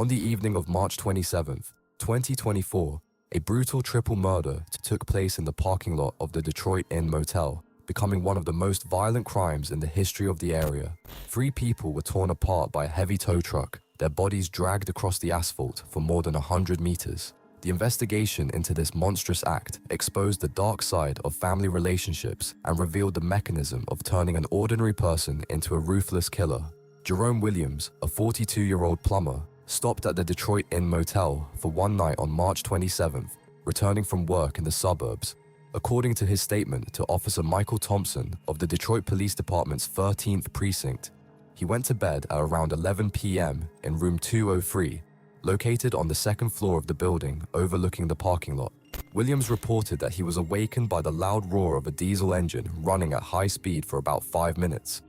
On the evening of March 27th, 2024, a brutal triple murder took place in the parking lot of the Detroit Inn Motel, becoming one of the most violent crimes in the history of the area. 3 people were torn apart by a heavy tow truck, their bodies dragged across the asphalt for more than 100 meters. The investigation into this monstrous act exposed the dark side of family relationships and revealed the mechanism of turning an ordinary person into a ruthless killer. Jerome Williams, a 42-year-old plumber, stopped at the Detroit Inn Motel for one night on March 27th, returning from work in the suburbs. According to his statement to Officer Michael Thompson of the Detroit Police Department's 13th Precinct, he went to bed at around 11 p.m. in room 203, located on the second floor of the building overlooking the parking lot. Williams reported that he was awakened by the loud roar of a diesel engine running at high speed for about 5 minutes.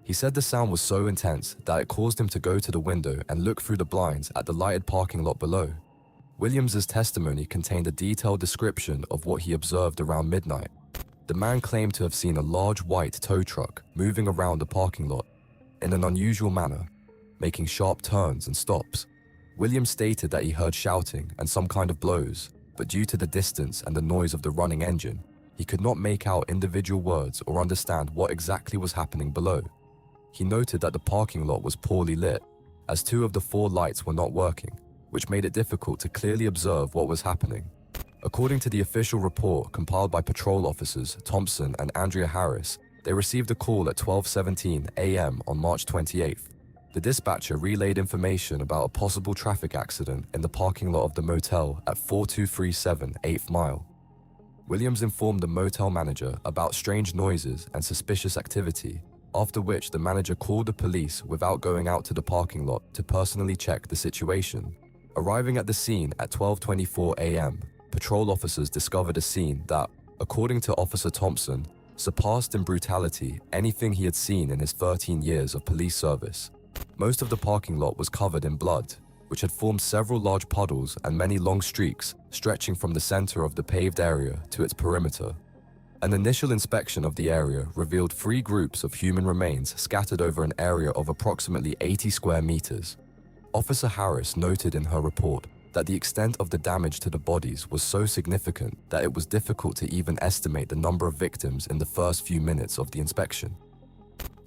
He said the sound was so intense that it caused him to go to the window and look through the blinds at the lighted parking lot below. Williams's testimony contained a detailed description of what he observed around midnight. The man claimed to have seen a large white tow truck moving around the parking lot in an unusual manner, making sharp turns and stops. Williams stated that he heard shouting and some kind of blows, but due to the distance and the noise of the running engine, he could not make out individual words or understand what exactly was happening below. He noted that the parking lot was poorly lit, as 2 of the 4 lights were not working, which made it difficult to clearly observe what was happening. According to the official report compiled by patrol officers Thompson and Andrea Harris, they received a call at 12:17 a.m. on March 28th. The dispatcher relayed information about a possible traffic accident in the parking lot of the motel at 4237 8th Mile. Williams informed the motel manager about strange noises and suspicious activity, after which the manager called the police without going out to the parking lot to personally check the situation. Arriving at the scene at 12:24 a.m., patrol officers discovered a scene that, according to Officer Thompson, surpassed in brutality anything he had seen in his 13 years of police service. Most of the parking lot was covered in blood, which had formed several large puddles and many long streaks stretching from the center of the paved area to its perimeter. An initial inspection of the area revealed 3 groups of human remains scattered over an area of approximately 80 square meters. Officer Harris noted in her report that the extent of the damage to the bodies was so significant that it was difficult to even estimate the number of victims in the first few minutes of the inspection.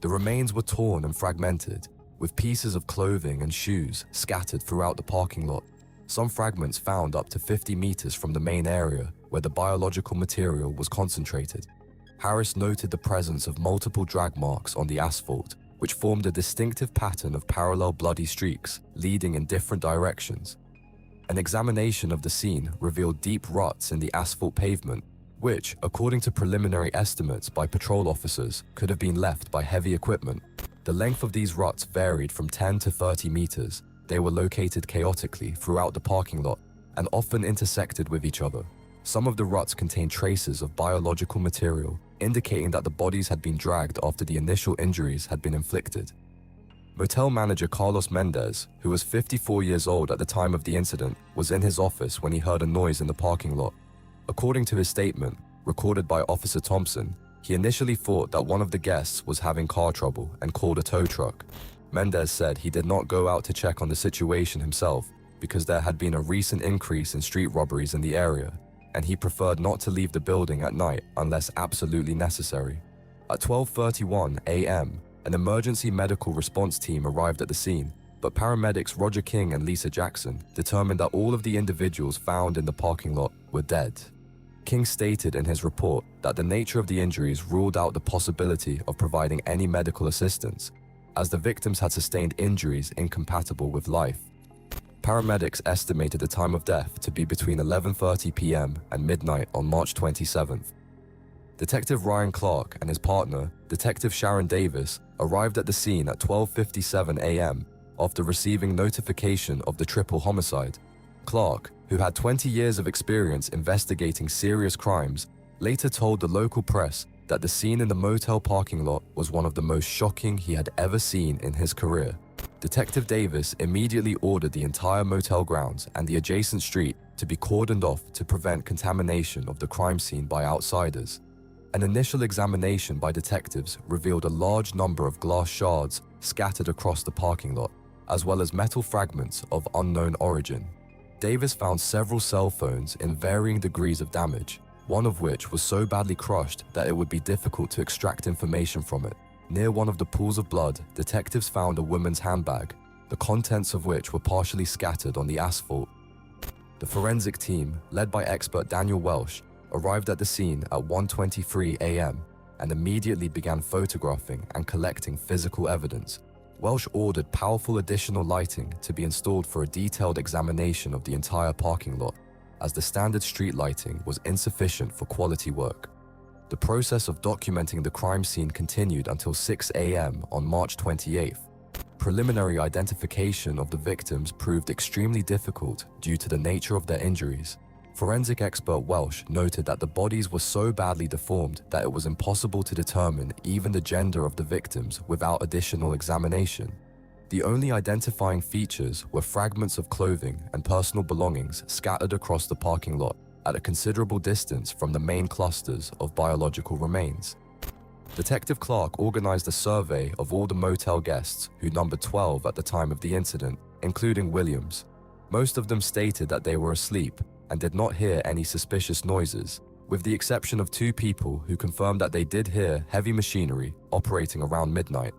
The remains were torn and fragmented, with pieces of clothing and shoes scattered throughout the parking lot, some fragments found up to 50 meters from the main area where the biological material was concentrated. Harris noted the presence of multiple drag marks on the asphalt, which formed a distinctive pattern of parallel bloody streaks leading in different directions. An examination of the scene revealed deep ruts in the asphalt pavement, which, according to preliminary estimates by patrol officers, could have been left by heavy equipment. The length of these ruts varied from 10 to 30 meters. They were located chaotically throughout the parking lot and often intersected with each other. Some of the ruts contained traces of biological material, indicating that the bodies had been dragged after the initial injuries had been inflicted. Motel manager Carlos Mendez, who was 54 years old at the time of the incident, was in his office when he heard a noise in the parking lot. According to his statement, recorded by Officer Thompson, he initially thought that one of the guests was having car trouble and called a tow truck. Mendez said he did not go out to check on the situation himself because there had been a recent increase in street robberies in the area, and he preferred not to leave the building at night unless absolutely necessary. At 12:31 a.m., an emergency medical response team arrived at the scene, but paramedics Roger King and Lisa Jackson determined that all of the individuals found in the parking lot were dead. King stated in his report that the nature of the injuries ruled out the possibility of providing any medical assistance, as the victims had sustained injuries incompatible with life. Paramedics estimated the time of death to be between 11:30 p.m. and midnight on March 27th. Detective Ryan Clark and his partner, Detective Sharon Davis, arrived at the scene at 12:57 a.m. after receiving notification of the triple homicide. Clark, who had 20 years of experience investigating serious crimes, later told the local press that the scene in the motel parking lot was one of the most shocking he had ever seen in his career. Detective Davis immediately ordered the entire motel grounds and the adjacent street to be cordoned off to prevent contamination of the crime scene by outsiders. An initial examination by detectives revealed a large number of glass shards scattered across the parking lot, as well as metal fragments of unknown origin. Davis found several cell phones in varying degrees of damage, one of which was so badly crushed that it would be difficult to extract information from it. Near one of the pools of blood, detectives found a woman's handbag, the contents of which were partially scattered on the asphalt. The forensic team, led by expert Daniel Welsh, arrived at the scene at 1:23 a.m. and immediately began photographing and collecting physical evidence. Welsh ordered powerful additional lighting to be installed for a detailed examination of the entire parking lot, as the standard street lighting was insufficient for quality work. The process of documenting the crime scene continued until 6 a.m. on March 28th. Preliminary identification of the victims proved extremely difficult due to the nature of their injuries. Forensic expert Welsh noted that the bodies were so badly deformed that it was impossible to determine even the gender of the victims without additional examination. The only identifying features were fragments of clothing and personal belongings scattered across the parking lot at a considerable distance from the main clusters of biological remains. Detective Clark organized a survey of all the motel guests, who numbered 12 at the time of the incident, including Williams. Most of them stated that they were asleep and did not hear any suspicious noises, with the exception of 2 people who confirmed that they did hear heavy machinery operating around midnight.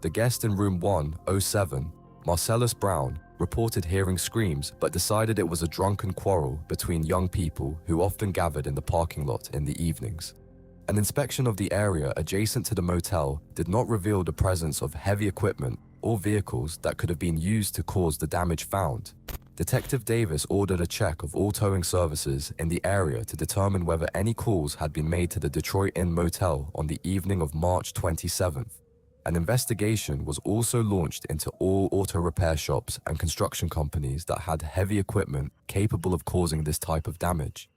The guest in room 107, Marcellus Brown, reported hearing screams but decided it was a drunken quarrel between young people who often gathered in the parking lot in the evenings. An inspection of the area adjacent to the motel did not reveal the presence of heavy equipment or vehicles that could have been used to cause the damage found. Detective Davis ordered a check of all towing services in the area to determine whether any calls had been made to the Detroit Inn Motel on the evening of March 27th. An investigation was also launched into all auto repair shops and construction companies that had heavy equipment capable of causing this type of damage.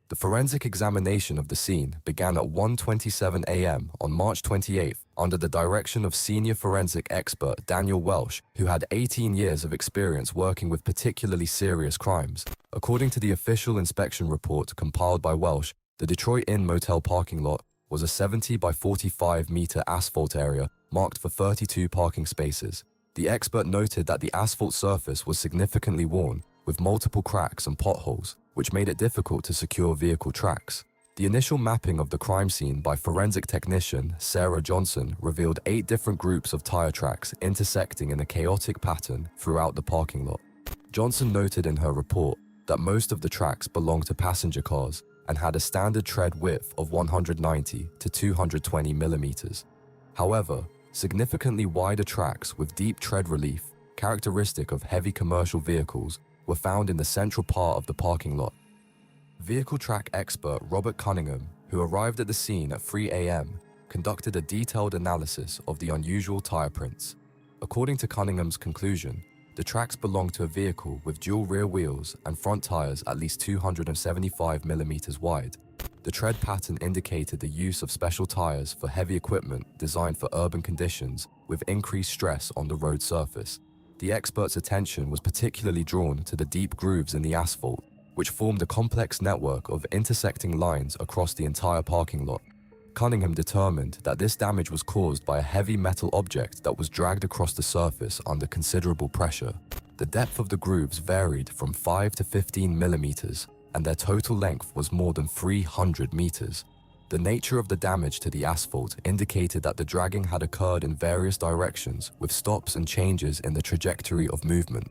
The forensic examination of the scene began at 1:27 a.m. on March 28th under the direction of senior forensic expert Daniel Welsh, who had 18 years of experience working with particularly serious crimes. According to the official inspection report compiled by Welsh, the Detroit Inn Motel parking lot was a 70 by 45 meter asphalt area marked for 32 parking spaces. The expert noted that the asphalt surface was significantly worn, with multiple cracks and potholes, which made it difficult to secure vehicle tracks. The initial mapping of the crime scene by forensic technician Sarah Johnson revealed 8 different groups of tire tracks intersecting in a chaotic pattern throughout the parking lot. Johnson noted in her report that most of the tracks belonged to passenger cars and had a standard tread width of 190 to 220 millimeters. However, significantly wider tracks with deep tread relief, characteristic of heavy commercial vehicles, were found in the central part of the parking lot. Vehicle track expert Robert Cunningham, who arrived at the scene at 3 a.m., conducted a detailed analysis of the unusual tire prints. According to Cunningham's conclusion, the tracks belonged to a vehicle with dual rear wheels and front tires at least 275 millimeters wide. The tread pattern indicated the use of special tires for heavy equipment designed for urban conditions with increased stress on the road surface. The expert's attention was particularly drawn to the deep grooves in the asphalt, which formed a complex network of intersecting lines across the entire parking lot. Cunningham determined that this damage was caused by a heavy metal object that was dragged across the surface under considerable pressure. The depth of the grooves varied from 5 to 15 millimeters, and their total length was more than 300 meters. The nature of the damage to the asphalt indicated that the dragging had occurred in various directions, with stops and changes in the trajectory of movement.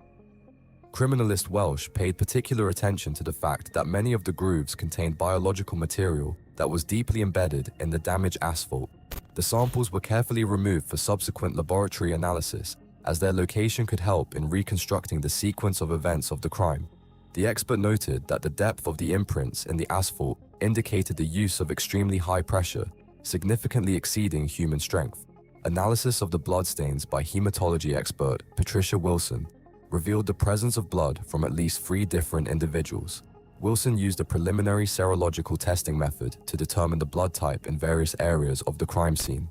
Criminalist Welsh paid particular attention to the fact that many of the grooves contained biological material that was deeply embedded in the damaged asphalt. The samples were carefully removed for subsequent laboratory analysis, as their location could help in reconstructing the sequence of events of the crime. The expert noted that the depth of the imprints in the asphalt indicated the use of extremely high pressure, significantly exceeding human strength. Analysis of the bloodstains by hematology expert Patricia Wilson revealed the presence of blood from at least 3 different individuals. Wilson used a preliminary serological testing method to determine the blood type in various areas of the crime scene.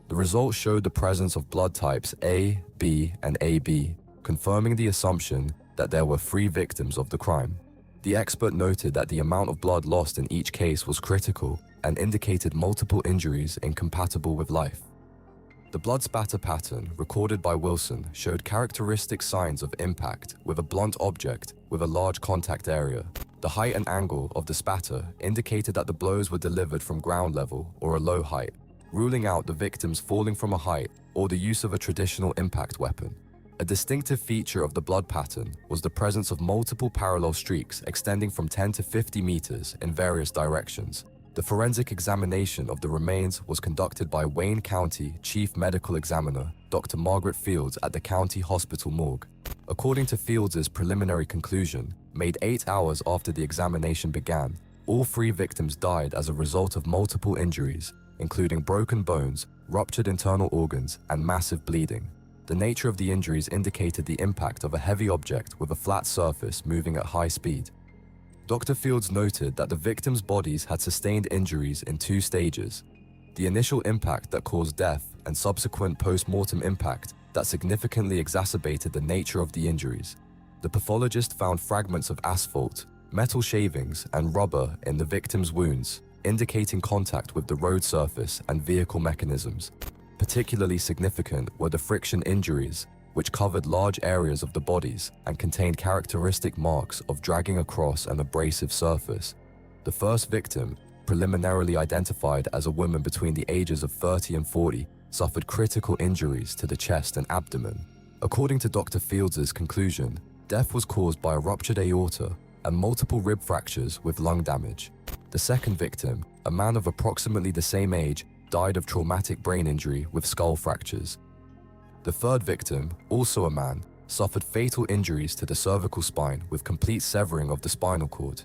The results showed the presence of blood types A, B, and AB, confirming the assumption that there were 3 victims of the crime. The expert noted that the amount of blood lost in each case was critical and indicated multiple injuries incompatible with life. The blood spatter pattern recorded by Wilson showed characteristic signs of impact with a blunt object with a large contact area. The height and angle of the spatter indicated that the blows were delivered from ground level or a low height, ruling out the victims falling from a height or the use of a traditional impact weapon. A distinctive feature of the blood pattern was the presence of multiple parallel streaks extending from 10 to 50 meters in various directions. The forensic examination of the remains was conducted by Wayne County Chief Medical Examiner Dr. Margaret Fields at the county hospital morgue. According to Fields' preliminary conclusion, made 8 hours after the examination began, all 3 victims died as a result of multiple injuries, including broken bones, ruptured internal organs, and massive bleeding. The nature of the injuries indicated the impact of a heavy object with a flat surface moving at high speed. Dr. Fields noted that the victims' bodies had sustained injuries in 2 stages: the initial impact that caused death and subsequent post-mortem impact that significantly exacerbated the nature of the injuries. The pathologist found fragments of asphalt, metal shavings, and rubber in the victims' wounds, indicating contact with the road surface and vehicle mechanisms. Particularly significant were the friction injuries, which covered large areas of the bodies and contained characteristic marks of dragging across an abrasive surface. The first victim, preliminarily identified as a woman between the ages of 30 and 40, suffered critical injuries to the chest and abdomen. According to Dr. Fields' conclusion, death was caused by a ruptured aorta and multiple rib fractures with lung damage. The second victim, a man of approximately the same age, died of traumatic brain injury with skull fractures. The third victim, also a man, suffered fatal injuries to the cervical spine with complete severing of the spinal cord.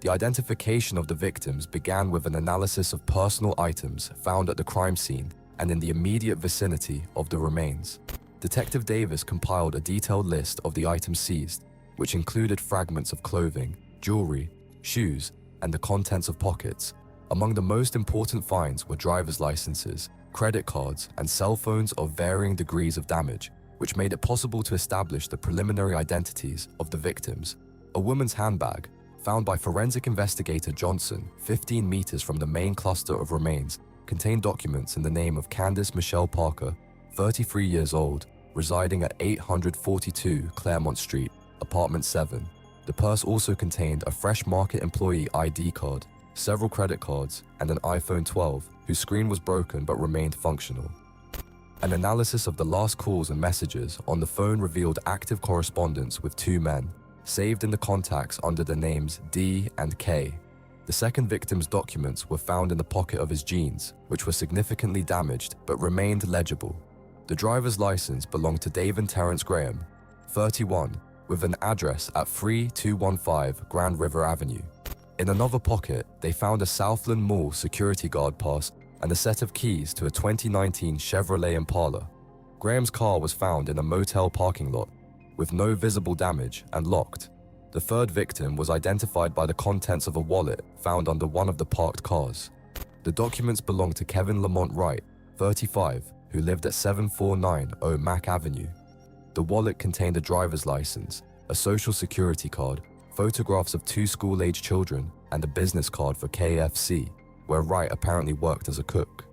The identification of the victims began with an analysis of personal items found at the crime scene and in the immediate vicinity of the remains. Detective Davis compiled a detailed list of the items seized, which included fragments of clothing, jewelry, shoes, and the contents of pockets. Among the most important finds were driver's licenses, credit cards, and cell phones of varying degrees of damage, which made it possible to establish the preliminary identities of the victims. A woman's handbag, found by forensic investigator Johnson 15 meters from the main cluster of remains, contained documents in the name of Candace Michelle Parker, 33 years old, residing at 842 Claremont Street, Apartment 7. The purse also contained a Fresh Market employee ID card, several credit cards, and an iPhone 12, whose screen was broken but remained functional. An analysis of the last calls and messages on the phone revealed active correspondence with 2 men, saved in the contacts under the names D and K. The second victim's documents were found in the pocket of his jeans, which were significantly damaged but remained legible. The driver's license belonged to David Terrence Graham, 31, with an address at 3215 Grand River Avenue. In another pocket, they found a Southland Mall security guard pass and a set of keys to a 2019 Chevrolet Impala. Graham's car was found in a motel parking lot, with no visible damage and locked. The third victim was identified by the contents of a wallet found under one of the parked cars. The documents belonged to Kevin Lamont Wright, 35, who lived at 7490 Mack Avenue. The wallet contained a driver's license, a social security card, photographs of 2 school-age children, and a business card for KFC, where Wright apparently worked as a cook.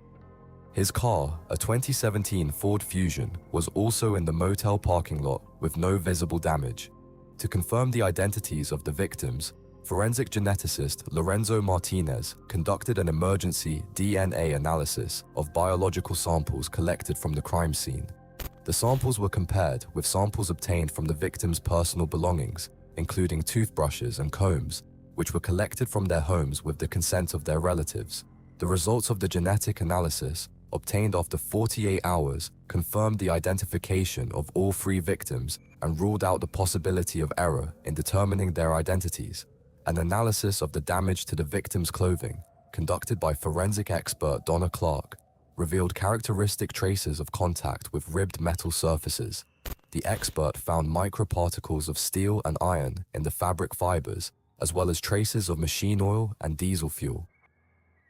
His car, a 2017 Ford Fusion, was also in the motel parking lot with no visible damage. To confirm the identities of the victims, forensic geneticist Lorenzo Martinez conducted an emergency DNA analysis of biological samples collected from the crime scene. The samples were compared with samples obtained from the victims' personal belongings, including toothbrushes and combs, which were collected from their homes with the consent of their relatives. The results of the genetic analysis, obtained after 48 hours, confirmed the identification of all 3 victims and ruled out the possibility of error in determining their identities. An analysis of the damage to the victims' clothing, conducted by forensic expert Donna Clark, revealed characteristic traces of contact with ribbed metal surfaces. The expert found microparticles of steel and iron in the fabric fibers, as well as traces of machine oil and diesel fuel.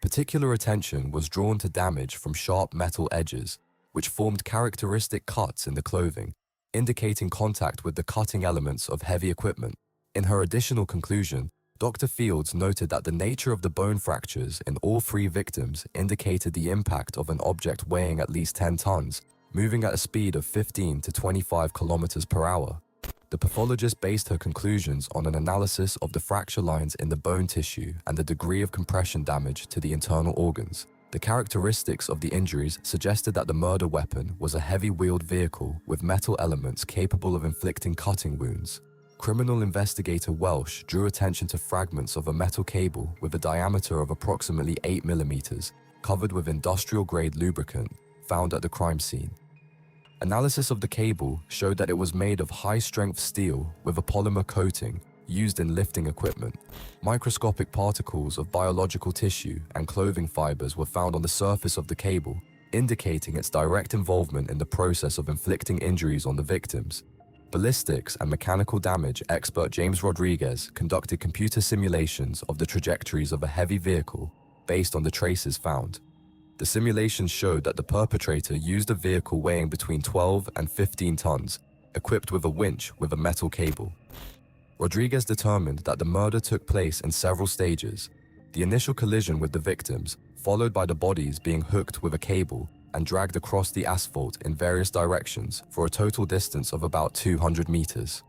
Particular attention was drawn to damage from sharp metal edges, which formed characteristic cuts in the clothing, indicating contact with the cutting elements of heavy equipment. In her additional conclusion, Dr. Fields noted that the nature of the bone fractures in all three victims indicated the impact of an object weighing at least 10 tons, moving at a speed of 15 to 25 kilometers per hour. The pathologist based her conclusions on an analysis of the fracture lines in the bone tissue and the degree of compression damage to the internal organs. The characteristics of the injuries suggested that the murder weapon was a heavy-wheeled vehicle with metal elements capable of inflicting cutting wounds. Criminal investigator Welsh drew attention to fragments of a metal cable with a diameter of approximately 8 millimeters, covered with industrial-grade lubricant, found at the crime scene. Analysis of the cable showed that it was made of high-strength steel with a polymer coating used in lifting equipment. Microscopic particles of biological tissue and clothing fibers were found on the surface of the cable, indicating its direct involvement in the process of inflicting injuries on the victims. Ballistics and mechanical damage expert James Rodriguez conducted computer simulations of the trajectories of a heavy vehicle based on the traces found. The simulations showed that the perpetrator used a vehicle weighing between 12 and 15 tons, equipped with a winch with a metal cable. Rodriguez determined that the murder took place in several stages. The initial collision with the victims, followed by the bodies being hooked with a cable and dragged across the asphalt in various directions for a total distance of about 200 meters.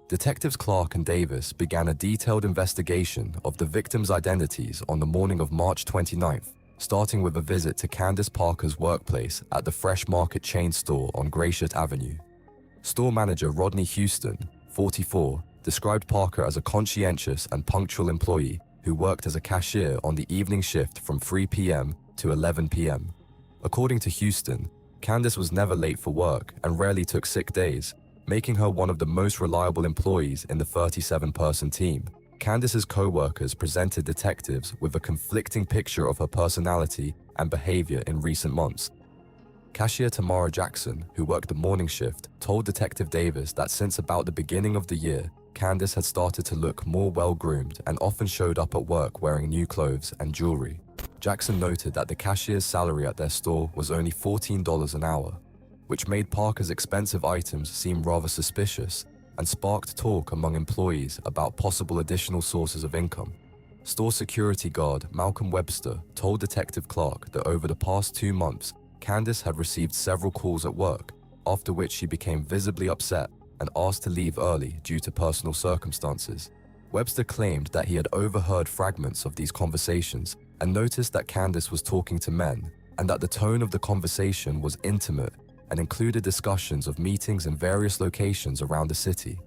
Detectives Clark and Davis began a detailed investigation of the victims' identities on the morning of March 29th, starting with a visit to Candace Parker's workplace at the Fresh Market chain store on Gratiot Avenue. Store manager Rodney Houston, 44, described Parker as a conscientious and punctual employee who worked as a cashier on the evening shift from 3 p.m. to 11 p.m. According to Houston, Candace was never late for work and rarely took sick days, making her one of the most reliable employees in the 37-person team. Candace's co-workers presented detectives with a conflicting picture of her personality and behavior in recent months. Cashier Tamara Jackson, who worked the morning shift, told Detective Davis that since about the beginning of the year, Candace had started to look more well-groomed and often showed up at work wearing new clothes and jewelry. Jackson noted that the cashier's salary at their store was only $14 an hour, which made Parker's expensive items seem rather suspicious and sparked talk among employees about possible additional sources of income. Store security guard Malcolm Webster told Detective Clark that over the past 2 months, Candace had received several calls at work, after which she became visibly upset and asked to leave early due to personal circumstances. Webster claimed that he had overheard fragments of these conversations and noticed that Candace was talking to men, and that the tone of the conversation was intimate and included discussions of meetings in various locations around the city.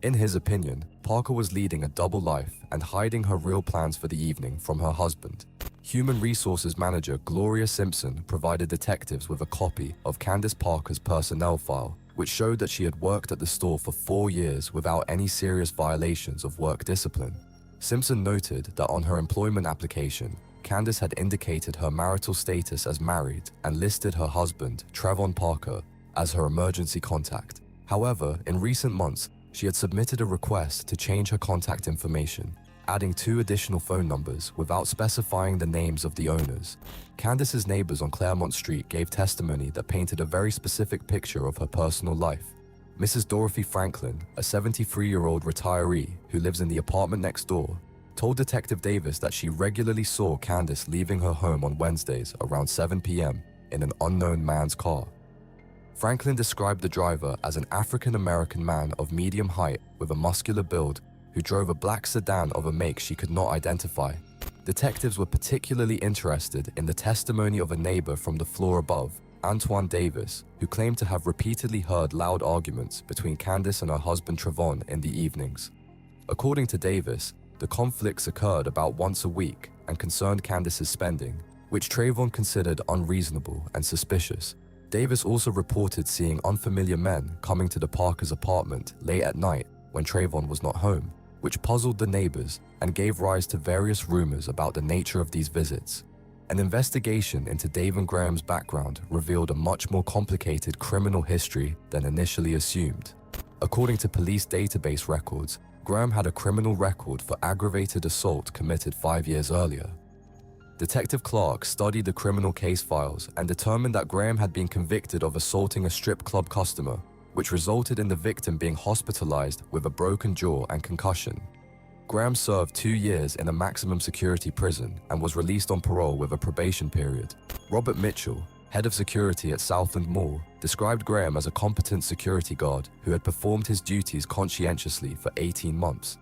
In his opinion, Parker was leading a double life and hiding her real plans for the evening from her husband. Human Resources Manager Gloria Simpson provided detectives with a copy of Candace Parker's personnel file, which showed that she had worked at the store for 4 years without any serious violations of work discipline. Simpson noted that on her employment application, Candace had indicated her marital status as married and listed her husband, Trevon Parker, as her emergency contact. However, in recent months, she had submitted a request to change her contact information, adding 2 additional phone numbers without specifying the names of the owners. Candace's neighbors on Claremont Street gave testimony that painted a very specific picture of her personal life. Mrs. Dorothy Franklin, a 73-year-old retiree who lives in the apartment next door, told Detective Davis that she regularly saw Candace leaving her home on Wednesdays around 7 p.m. in an unknown man's car. Franklin described the driver as an African-American man of medium height with a muscular build who drove a black sedan of a make she could not identify. Detectives were particularly interested in the testimony of a neighbor from the floor above, Antoine Davis, who claimed to have repeatedly heard loud arguments between Candace and her husband Trevon in the evenings. According to Davis, the conflicts occurred about once a week and concerned Candace's spending, which Trevon considered unreasonable and suspicious. Davis also reported seeing unfamiliar men coming to the Parkers' apartment late at night when Trevon was not home, which puzzled the neighbors and gave rise to various rumors about the nature of these visits. An investigation into Dave and Graham's background revealed a much more complicated criminal history than initially assumed. According to police database records, Graham had a criminal record for aggravated assault committed 5 years earlier. Detective Clark studied the criminal case files and determined that Graham had been convicted of assaulting a strip club customer which resulted in the victim being hospitalized with a broken jaw and concussion. Graham served 2 years in a maximum security prison and was released on parole with a probation period. Robert Mitchell, head of security at Southland Mall, described Graham as a competent security guard who had performed his duties conscientiously for 18 months.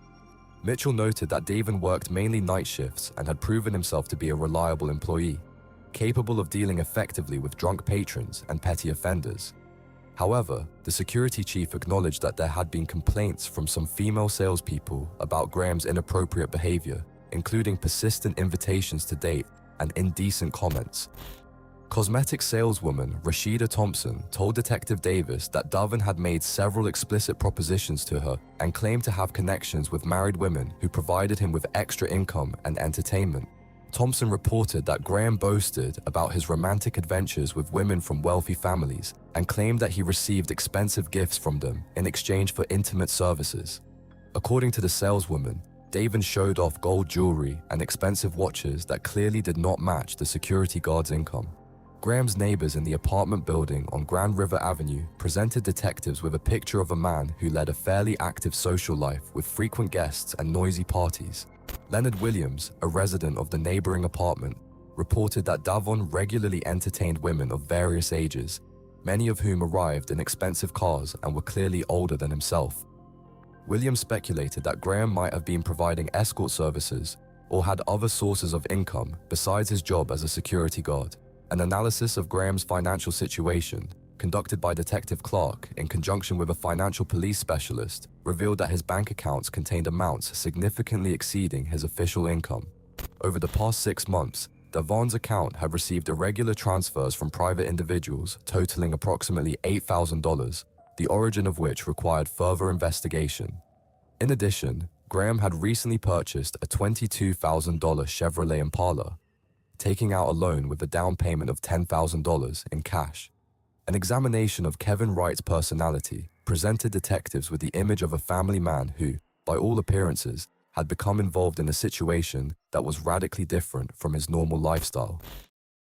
Mitchell noted that Davon worked mainly night shifts and had proven himself to be a reliable employee, capable of dealing effectively with drunk patrons and petty offenders. However, the security chief acknowledged that there had been complaints from some female salespeople about Graham's inappropriate behavior, including persistent invitations to date and indecent comments. Cosmetic saleswoman Rashida Thompson told Detective Davis that Davon had made several explicit propositions to her and claimed to have connections with married women who provided him with extra income and entertainment. Thompson reported that Graham boasted about his romantic adventures with women from wealthy families and claimed that he received expensive gifts from them in exchange for intimate services. According to the saleswoman, Davon showed off gold jewelry and expensive watches that clearly did not match the security guard's income. Graham's neighbors in the apartment building on Grand River Avenue presented detectives with a picture of a man who led a fairly active social life with frequent guests and noisy parties. Leonard Williams, a resident of the neighboring apartment, reported that Davon regularly entertained women of various ages, many of whom arrived in expensive cars and were clearly older than himself. Williams speculated that Graham might have been providing escort services or had other sources of income besides his job as a security guard. An analysis of Graham's financial situation, conducted by Detective Clark in conjunction with a financial police specialist, revealed that his bank accounts contained amounts significantly exceeding his official income. Over the past 6 months, Davon's account had received irregular transfers from private individuals totaling approximately $8,000, the origin of which required further investigation. In addition, Graham had recently purchased a $22,000 Chevrolet Impala, taking out a loan with a down payment of $10,000 in cash. An examination of Kevin Wright's personality presented detectives with the image of a family man who, by all appearances, had become involved in a situation that was radically different from his normal lifestyle.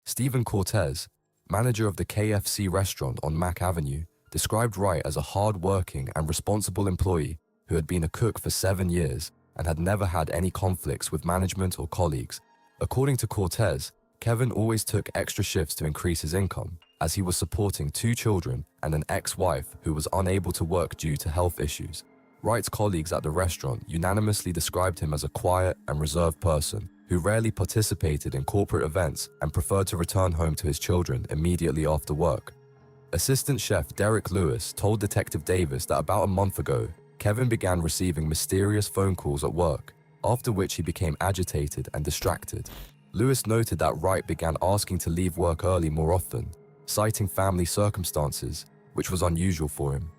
Stephen Cortez, manager of the KFC restaurant on Mack Avenue, described Wright as a hard-working and responsible employee who had been a cook for 7 years and had never had any conflicts with management or colleagues. According to Cortez, Kevin always took extra shifts to increase his income, as he was supporting 2 children and an ex-wife who was unable to work due to health issues. Wright's colleagues at the restaurant unanimously described him as a quiet and reserved person who rarely participated in corporate events and preferred to return home to his children immediately after work. Assistant chef Derek Lewis told Detective Davis that about a month ago, Kevin began receiving mysterious phone calls at work, after which he became agitated and distracted. Lewis noted that Wright began asking to leave work early more often, citing family circumstances, which was unusual for him.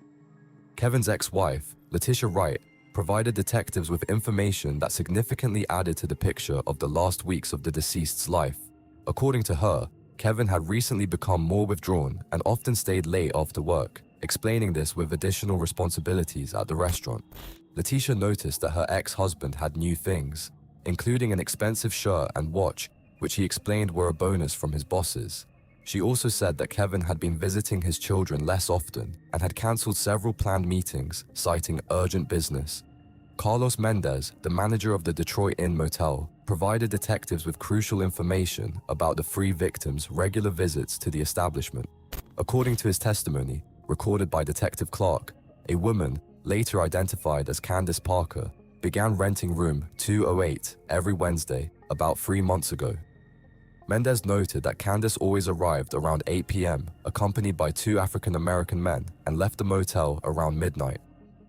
Kevin's ex-wife, Letitia Wright, provided detectives with information that significantly added to the picture of the last weeks of the deceased's life. According to her, Kevin had recently become more withdrawn and often stayed late after work, explaining this with additional responsibilities at the restaurant. Letitia noticed that her ex-husband had new things, including an expensive shirt and watch, which he explained were a bonus from his bosses. She also said that Kevin had been visiting his children less often and had cancelled several planned meetings, citing urgent business. Carlos Mendez, the manager of the Detroit Inn Motel, provided detectives with crucial information about the 3 victims' regular visits to the establishment. According to his testimony, recorded by Detective Clark, a woman, later identified as Candace Parker, began renting room 208 every Wednesday about 3 months ago. Mendez noted that Candace always arrived around 8 p.m., accompanied by 2 African-American men, and left the motel around midnight.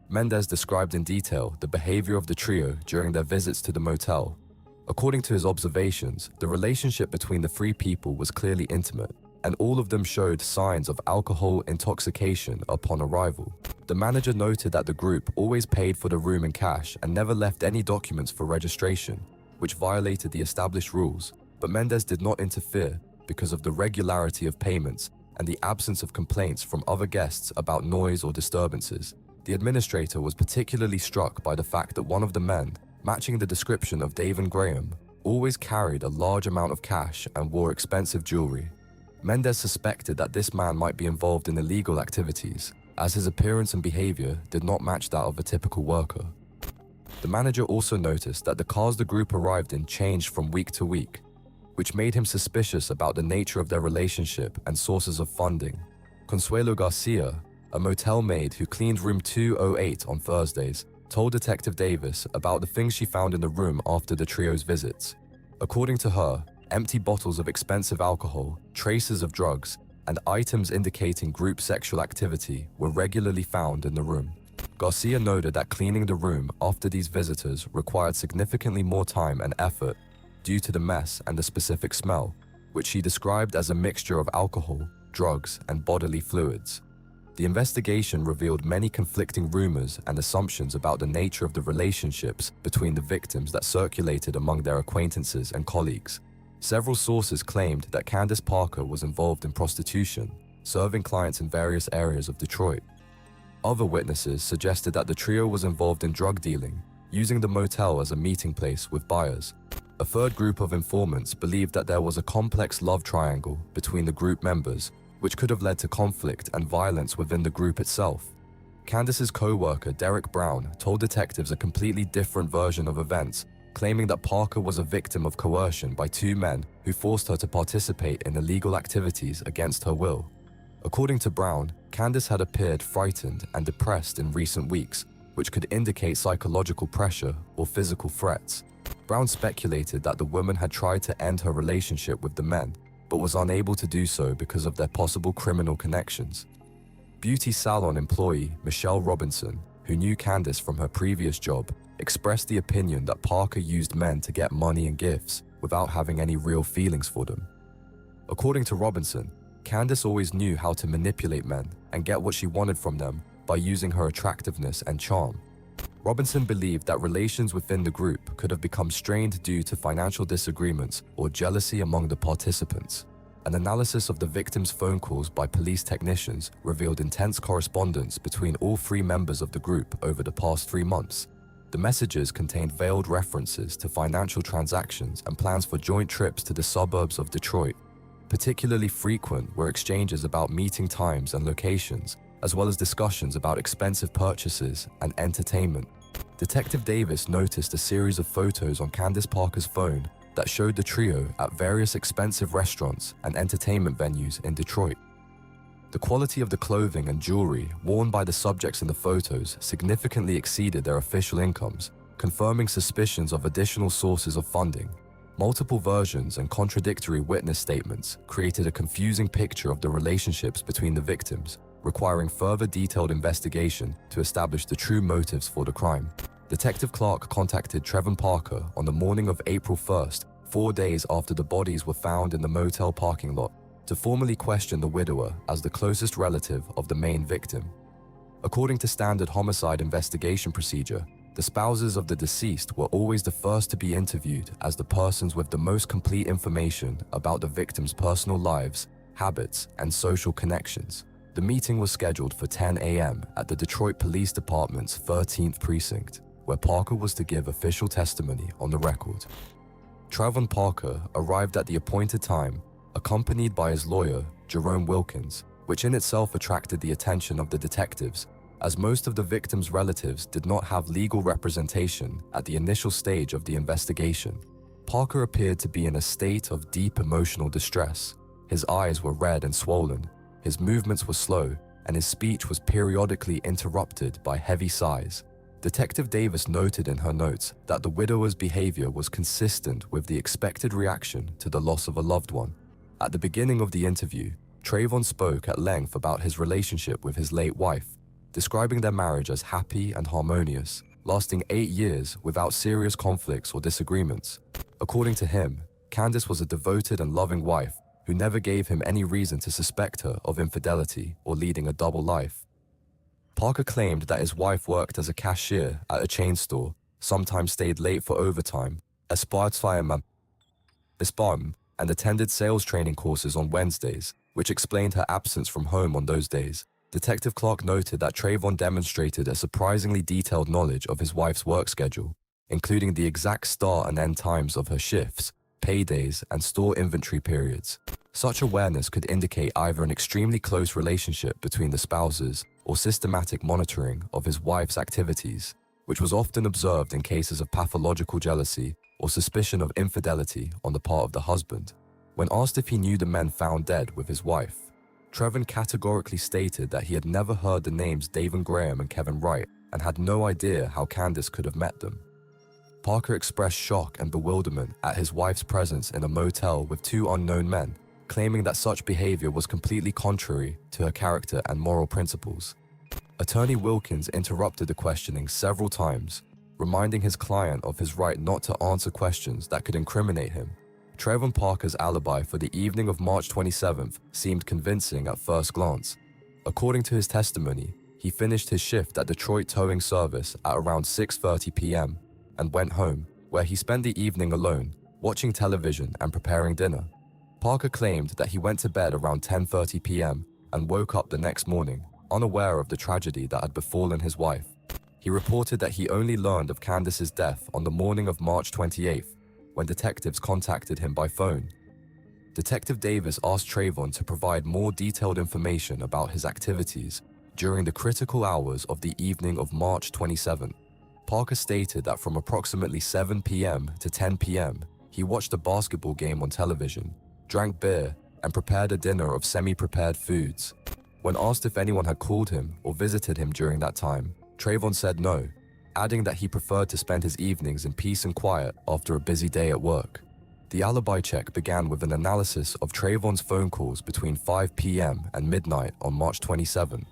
Mendez described in detail the behavior of the trio during their visits to the motel. According to his observations, the relationship between the 3 people was clearly intimate, and all of them showed signs of alcohol intoxication upon arrival. The manager noted that the group always paid for the room in cash and never left any documents for registration, which violated the established rules, but Mendez did not interfere because of the regularity of payments and the absence of complaints from other guests about noise or disturbances. The administrator was particularly struck by the fact that one of the men, matching the description of Davon Graham, always carried a large amount of cash and wore expensive jewelry. Mendez suspected that this man might be involved in illegal activities, as his appearance and behavior did not match that of a typical worker. The manager also noticed that the cars the group arrived in changed from week to week, which made him suspicious about the nature of their relationship and sources of funding. Consuelo Garcia, a motel maid who cleaned room 208 on Thursdays, told Detective Davis about the things she found in the room after the trio's visits. According to her, empty bottles of expensive alcohol, traces of drugs, and items indicating group sexual activity were regularly found in the room. Garcia noted that cleaning the room after these visitors required significantly more time and effort due to the mess and the specific smell, which she described as a mixture of alcohol, drugs, and bodily fluids. The investigation revealed many conflicting rumors and assumptions about the nature of the relationships between the victims that circulated among their acquaintances and colleagues. Several sources claimed that Candace Parker was involved in prostitution, serving clients in various areas of Detroit. Other witnesses suggested that the trio was involved in drug dealing, using the motel as a meeting place with buyers. A third group of informants believed that there was a complex love triangle between the group members, which could have led to conflict and violence within the group itself. Candace's co-worker, Derek Brown, told detectives a completely different version of events, claiming that Parker was a victim of coercion by two men who forced her to participate in illegal activities against her will. According to Brown, Candace had appeared frightened and depressed in recent weeks, which could indicate psychological pressure or physical threats. Brown speculated that the woman had tried to end her relationship with the men, but was unable to do so because of their possible criminal connections. Beauty salon employee Michelle Robinson, who knew Candace from her previous job, expressed the opinion that Parker used men to get money and gifts without having any real feelings for them. According to Robinson, Candace always knew how to manipulate men and get what she wanted from them by using her attractiveness and charm. Robinson believed that relations within the group could have become strained due to financial disagreements or jealousy among the participants. An analysis of the victims' phone calls by police technicians revealed intense correspondence between all three members of the group over the past 3 months. The messages contained veiled references to financial transactions and plans for joint trips to the suburbs of Detroit. Particularly frequent were exchanges about meeting times and locations, as well as discussions about expensive purchases and entertainment. Detective Davis noticed a series of photos on Candace Parker's phone that showed the trio at various expensive restaurants and entertainment venues in Detroit. The quality of the clothing and jewelry worn by the subjects in the photos significantly exceeded their official incomes, confirming suspicions of additional sources of funding. Multiple versions and contradictory witness statements created a confusing picture of the relationships between the victims, requiring further detailed investigation to establish the true motives for the crime. Detective Clark contacted Trevon Parker on the morning of April 1st, 4 days after the bodies were found in the motel parking lot, to formally question the widower as the closest relative of the main victim. According to standard homicide investigation procedure, the spouses of the deceased were always the first to be interviewed as the persons with the most complete information about the victim's personal lives, habits, and social connections. The meeting was scheduled for 10 a.m. at the Detroit Police Department's 13th Precinct, where Parker was to give official testimony on the record. Trevon Parker arrived at the appointed time, accompanied by his lawyer, Jerome Wilkins, which in itself attracted the attention of the detectives, as most of the victims' relatives did not have legal representation at the initial stage of the investigation. Parker appeared to be in a state of deep emotional distress. His eyes were red and swollen, his movements were slow, and his speech was periodically interrupted by heavy sighs. Detective Davis noted in her notes that the widower's behavior was consistent with the expected reaction to the loss of a loved one. At the beginning of the interview, Trayvon spoke at length about his relationship with his late wife, describing their marriage as happy and harmonious, lasting 8 years without serious conflicts or disagreements. According to him, Candace was a devoted and loving wife who never gave him any reason to suspect her of infidelity or leading a double life. Parker claimed that his wife worked as a cashier at a chain store, sometimes stayed late for overtime, and attended sales training courses on Wednesdays, which explained her absence from home on those days. Detective Clark noted that Trayvon demonstrated a surprisingly detailed knowledge of his wife's work schedule, including the exact start and end times of her shifts, paydays, and store inventory periods. Such awareness could indicate either an extremely close relationship between the spouses or systematic monitoring of his wife's activities, which was often observed in cases of pathological jealousy or suspicion of infidelity on the part of the husband. When asked if he knew the men found dead with his wife, Trevor categorically stated that he had never heard the names David Graham and Kevin Wright and had no idea how Candace could have met them. Parker expressed shock and bewilderment at his wife's presence in a motel with two unknown men, claiming that such behavior was completely contrary to her character and moral principles. Attorney Wilkins interrupted the questioning several times, reminding his client of his right not to answer questions that could incriminate him. Trayvon Parker's alibi for the evening of March 27th seemed convincing at first glance. According to his testimony, he finished his shift at Detroit Towing Service at around 6:30 p.m. and went home, where he spent the evening alone, watching television and preparing dinner. Parker claimed that he went to bed around 10:30 p.m. and woke up the next morning, unaware of the tragedy that had befallen his wife. He reported that he only learned of Candace's death on the morning of March 28th, when detectives contacted him by phone. Detective Davis asked Trayvon to provide more detailed information about his activities during the critical hours of the evening of March 27th. Parker stated that from approximately 7 p.m. to 10 p.m., he watched a basketball game on television, drank beer, and prepared a dinner of semi-prepared foods. When asked if anyone had called him or visited him during that time, Trayvon said no, adding that he preferred to spend his evenings in peace and quiet after a busy day at work. The alibi check began with an analysis of Trayvon's phone calls between 5 p.m. and midnight on March 27.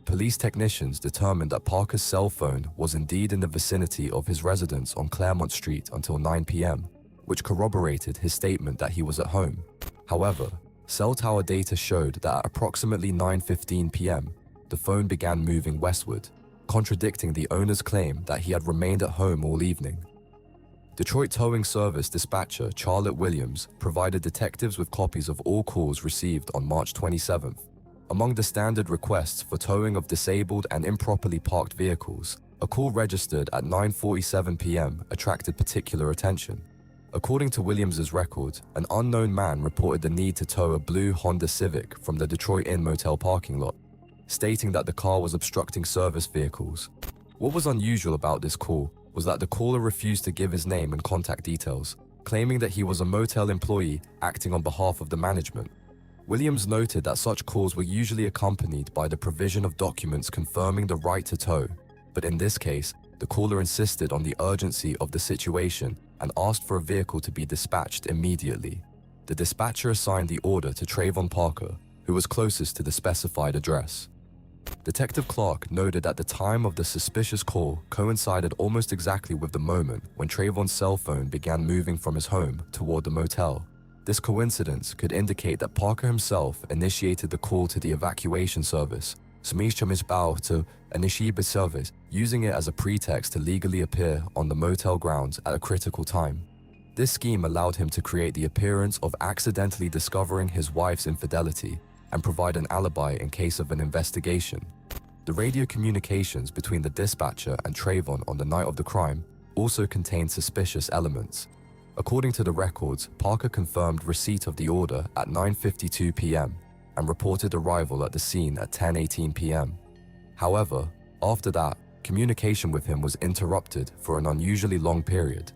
Police technicians determined that Parker's cell phone was indeed in the vicinity of his residence on Claremont Street until 9 p.m., which corroborated his statement that he was at home. However, cell tower data showed that at approximately 9:15 p.m., the phone began moving westward, contradicting the owner's claim that he had remained at home all evening. Detroit Towing Service dispatcher Charlotte Williams provided detectives with copies of all calls received on March 27th. Among the standard requests for towing of disabled and improperly parked vehicles, a call registered at 9:47 p.m. attracted particular attention. According to Williams's record, an unknown man reported the need to tow a blue Honda Civic from the Detroit Inn Motel parking lot, stating that the car was obstructing service vehicles. What was unusual about this call was that the caller refused to give his name and contact details, claiming that he was a motel employee acting on behalf of the management. Williams noted that such calls were usually accompanied by the provision of documents confirming the right to tow, but in this case, the caller insisted on the urgency of the situation and asked for a vehicle to be dispatched immediately. The dispatcher assigned the order to Trayvon Parker, who was closest to the specified address. Detective Clark noted that the time of the suspicious call coincided almost exactly with the moment when Trayvon's cell phone began moving from his home toward the motel. This coincidence could indicate that Parker himself initiated the call to the evacuation service, to initiate service, using it as a pretext to legally appear on the motel grounds at a critical time. This scheme allowed him to create the appearance of accidentally discovering his wife's infidelity and provide an alibi in case of an investigation. The radio communications between the dispatcher and Trayvon on the night of the crime also contained suspicious elements. According to the records, Parker confirmed receipt of the order at 9:52 p.m. and reported arrival at the scene at 10:18 p.m. However, after that, communication with him was interrupted for an unusually long period.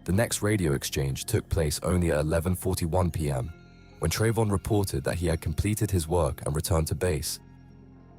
The next radio exchange took place only at 11:41 p.m., when Trayvon reported that he had completed his work and returned to base.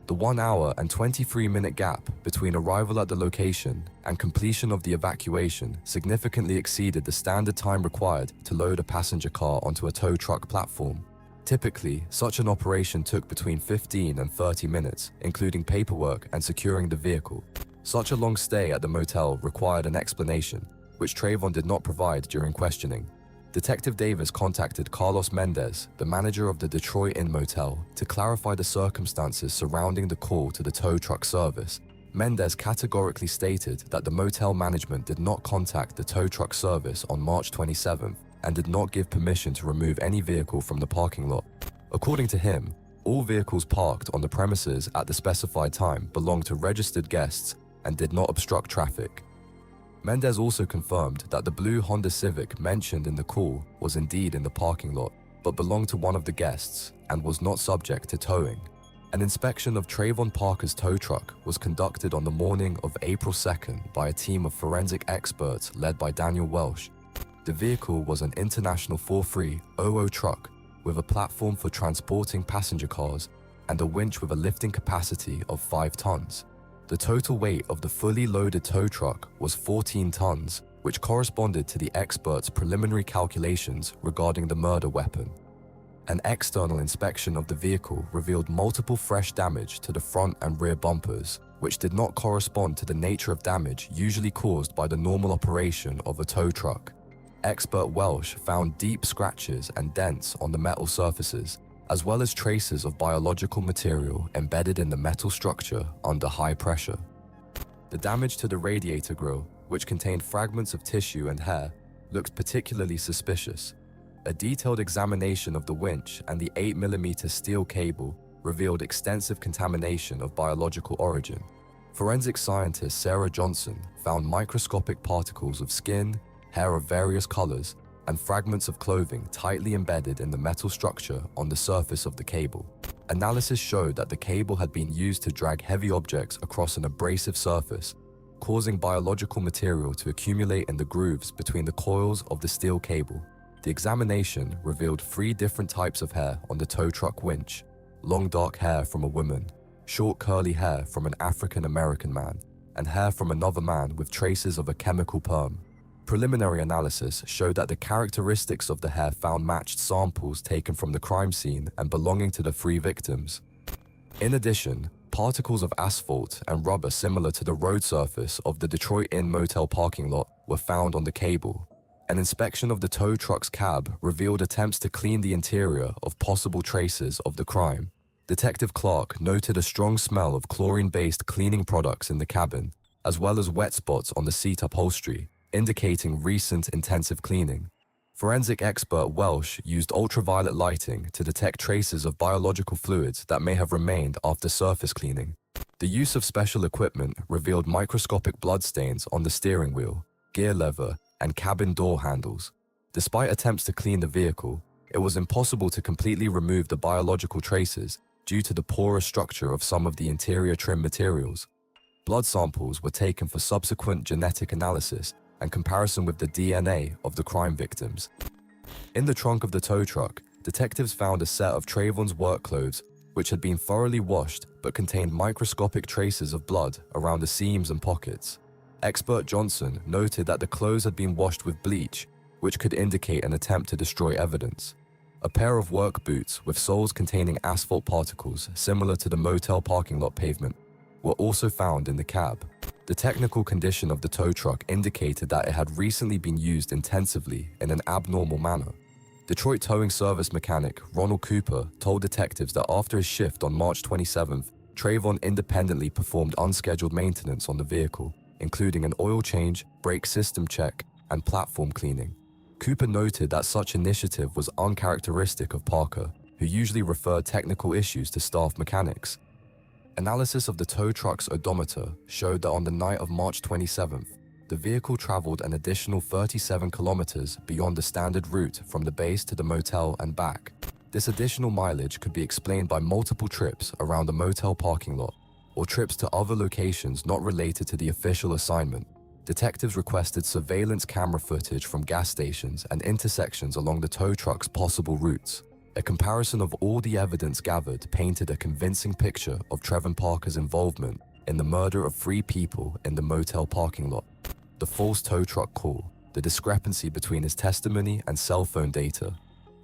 The 1 hour and 23-minute gap between arrival at the location and completion of the evacuation significantly exceeded the standard time required to load a passenger car onto a tow truck platform. Typically, such an operation took between 15 and 30 minutes, including paperwork and securing the vehicle. Such a long stay at the motel required an explanation, which Trayvon did not provide during questioning. Detective Davis contacted Carlos Mendez, the manager of the Detroit Inn Motel, to clarify the circumstances surrounding the call to the tow truck service. Mendez categorically stated that the motel management did not contact the tow truck service on March 27th and did not give permission to remove any vehicle from the parking lot. According to him, all vehicles parked on the premises at the specified time belonged to registered guests and did not obstruct traffic. Mendez also confirmed that the blue Honda Civic mentioned in the call was indeed in the parking lot, but belonged to one of the guests and was not subject to towing. An inspection of Trayvon Parker's tow truck was conducted on the morning of April 2nd by a team of forensic experts led by Daniel Welsh. The vehicle was an International 4300 truck with a platform for transporting passenger cars and a winch with a lifting capacity of 5 tons. The total weight of the fully loaded tow truck was 14 tons, which corresponded to the experts' preliminary calculations regarding the murder weapon. An external inspection of the vehicle revealed multiple fresh damage to the front and rear bumpers, which did not correspond to the nature of damage usually caused by the normal operation of a tow truck. Expert Welsh found deep scratches and dents on the metal surfaces, as well as traces of biological material embedded in the metal structure under high pressure. The damage to the radiator grille, which contained fragments of tissue and hair, looked particularly suspicious. A detailed examination of the winch and the 8mm steel cable revealed extensive contamination of biological origin. Forensic scientist Sarah Johnson found microscopic particles of skin, hair of various colors, and fragments of clothing tightly embedded in the metal structure on the surface of the cable. Analysis showed that the cable had been used to drag heavy objects across an abrasive surface, causing biological material to accumulate in the grooves between the coils of the steel cable. The examination revealed 3 different types of hair on the tow truck winch: long dark hair from a woman, short curly hair from an African American man, and hair from another man with traces of a chemical perm. Preliminary analysis showed that the characteristics of the hair found matched samples taken from the crime scene and belonging to the 3 victims. In addition, particles of asphalt and rubber similar to the road surface of the Detroit Inn Motel parking lot were found on the cable. An inspection of the tow truck's cab revealed attempts to clean the interior of possible traces of the crime. Detective Clark noted a strong smell of chlorine-based cleaning products in the cabin, as well as wet spots on the seat upholstery, indicating recent intensive cleaning. Forensic expert Welsh used ultraviolet lighting to detect traces of biological fluids that may have remained after surface cleaning. The use of special equipment revealed microscopic bloodstains on the steering wheel, gear lever, and cabin door handles. Despite attempts to clean the vehicle, it was impossible to completely remove the biological traces due to the porous structure of some of the interior trim materials. Blood samples were taken for subsequent genetic analysis and comparison with the DNA of the crime victims. In the trunk of the tow truck, detectives found a set of Trayvon's work clothes which had been thoroughly washed but contained microscopic traces of blood around the seams and pockets. Expert Johnson noted that the clothes had been washed with bleach, which could indicate an attempt to destroy evidence. A pair of work boots with soles containing asphalt particles similar to the motel parking lot pavement were also found in the cab. The technical condition of the tow truck indicated that it had recently been used intensively in an abnormal manner. Detroit towing service mechanic Ronald Cooper told detectives that after his shift on March 27th, Trayvon independently performed unscheduled maintenance on the vehicle, including an oil change, brake system check, and platform cleaning. Cooper noted that such initiative was uncharacteristic of Parker, who usually referred technical issues to staff mechanics. Analysis of the tow truck's odometer showed that on the night of March 27th, the vehicle traveled an additional 37 kilometers beyond the standard route from the base to the motel and back. This additional mileage could be explained by multiple trips around the motel parking lot, or trips to other locations not related to the official assignment. Detectives requested surveillance camera footage from gas stations and intersections along the tow truck's possible routes. A comparison of all the evidence gathered painted a convincing picture of Trayvon Parker's involvement in the murder of 3 people in the motel parking lot. The false tow truck call, the discrepancy between his testimony and cell phone data,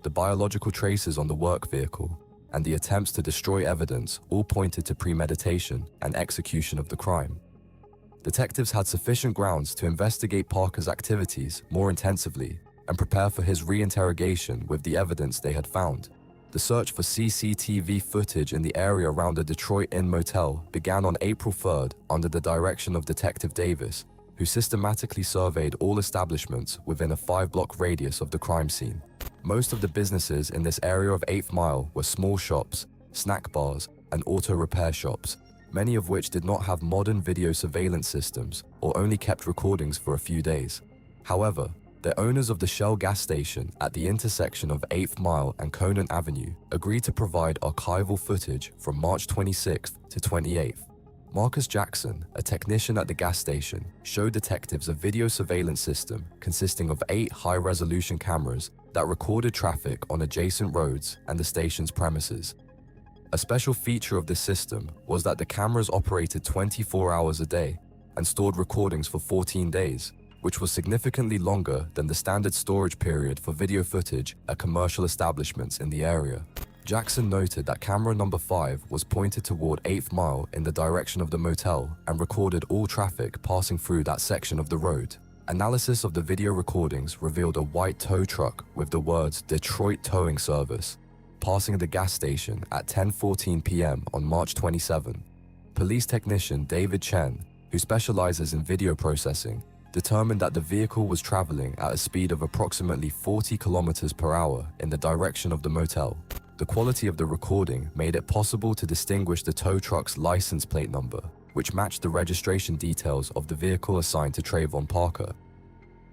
the biological traces on the work vehicle, and the attempts to destroy evidence all pointed to premeditation and execution of the crime. Detectives had sufficient grounds to investigate Parker's activities more intensively and prepare for his reinterrogation with the evidence they had found. The search for CCTV footage in the area around the Detroit Inn Motel began on April 3rd under the direction of Detective Davis, who systematically surveyed all establishments within a 5-block radius of the crime scene. Most of the businesses in this area of 8th Mile were small shops, snack bars, and auto repair shops, many of which did not have modern video surveillance systems or only kept recordings for a few days. However, The owners of the Shell gas station at the intersection of 8th Mile and Conant Avenue agreed to provide archival footage from March 26th to 28th. Marcus Jackson, a technician at the gas station, showed detectives a video surveillance system consisting of 8 high-resolution cameras that recorded traffic on adjacent roads and the station's premises. A special feature of this system was that the cameras operated 24 hours a day and stored recordings for 14 days, which was significantly longer than the standard storage period for video footage at commercial establishments in the area. Jackson noted that camera number 5 was pointed toward 8th Mile in the direction of the motel and recorded all traffic passing through that section of the road. Analysis of the video recordings revealed a white tow truck with the words "Detroit Towing Service" passing the gas station at 10:14 p.m. on March 27. Police technician David Chen, who specializes in video processing, determined that the vehicle was traveling at a speed of approximately 40 kilometers per hour in the direction of the motel. The quality of the recording made it possible to distinguish the tow truck's license plate number, which matched the registration details of the vehicle assigned to Trayvon Parker.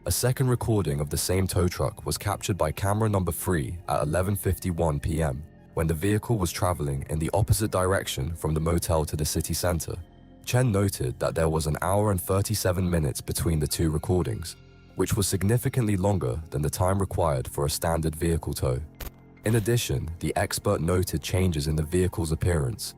A second recording of the same tow truck was captured by camera number 3 at 11:51 p.m. when the vehicle was traveling in the opposite direction from the motel to the city center. Chen noted that there was an hour and 37 minutes between the two recordings, which was significantly longer than the time required for a standard vehicle tow. In addition, the expert noted changes in the vehicle's appearance.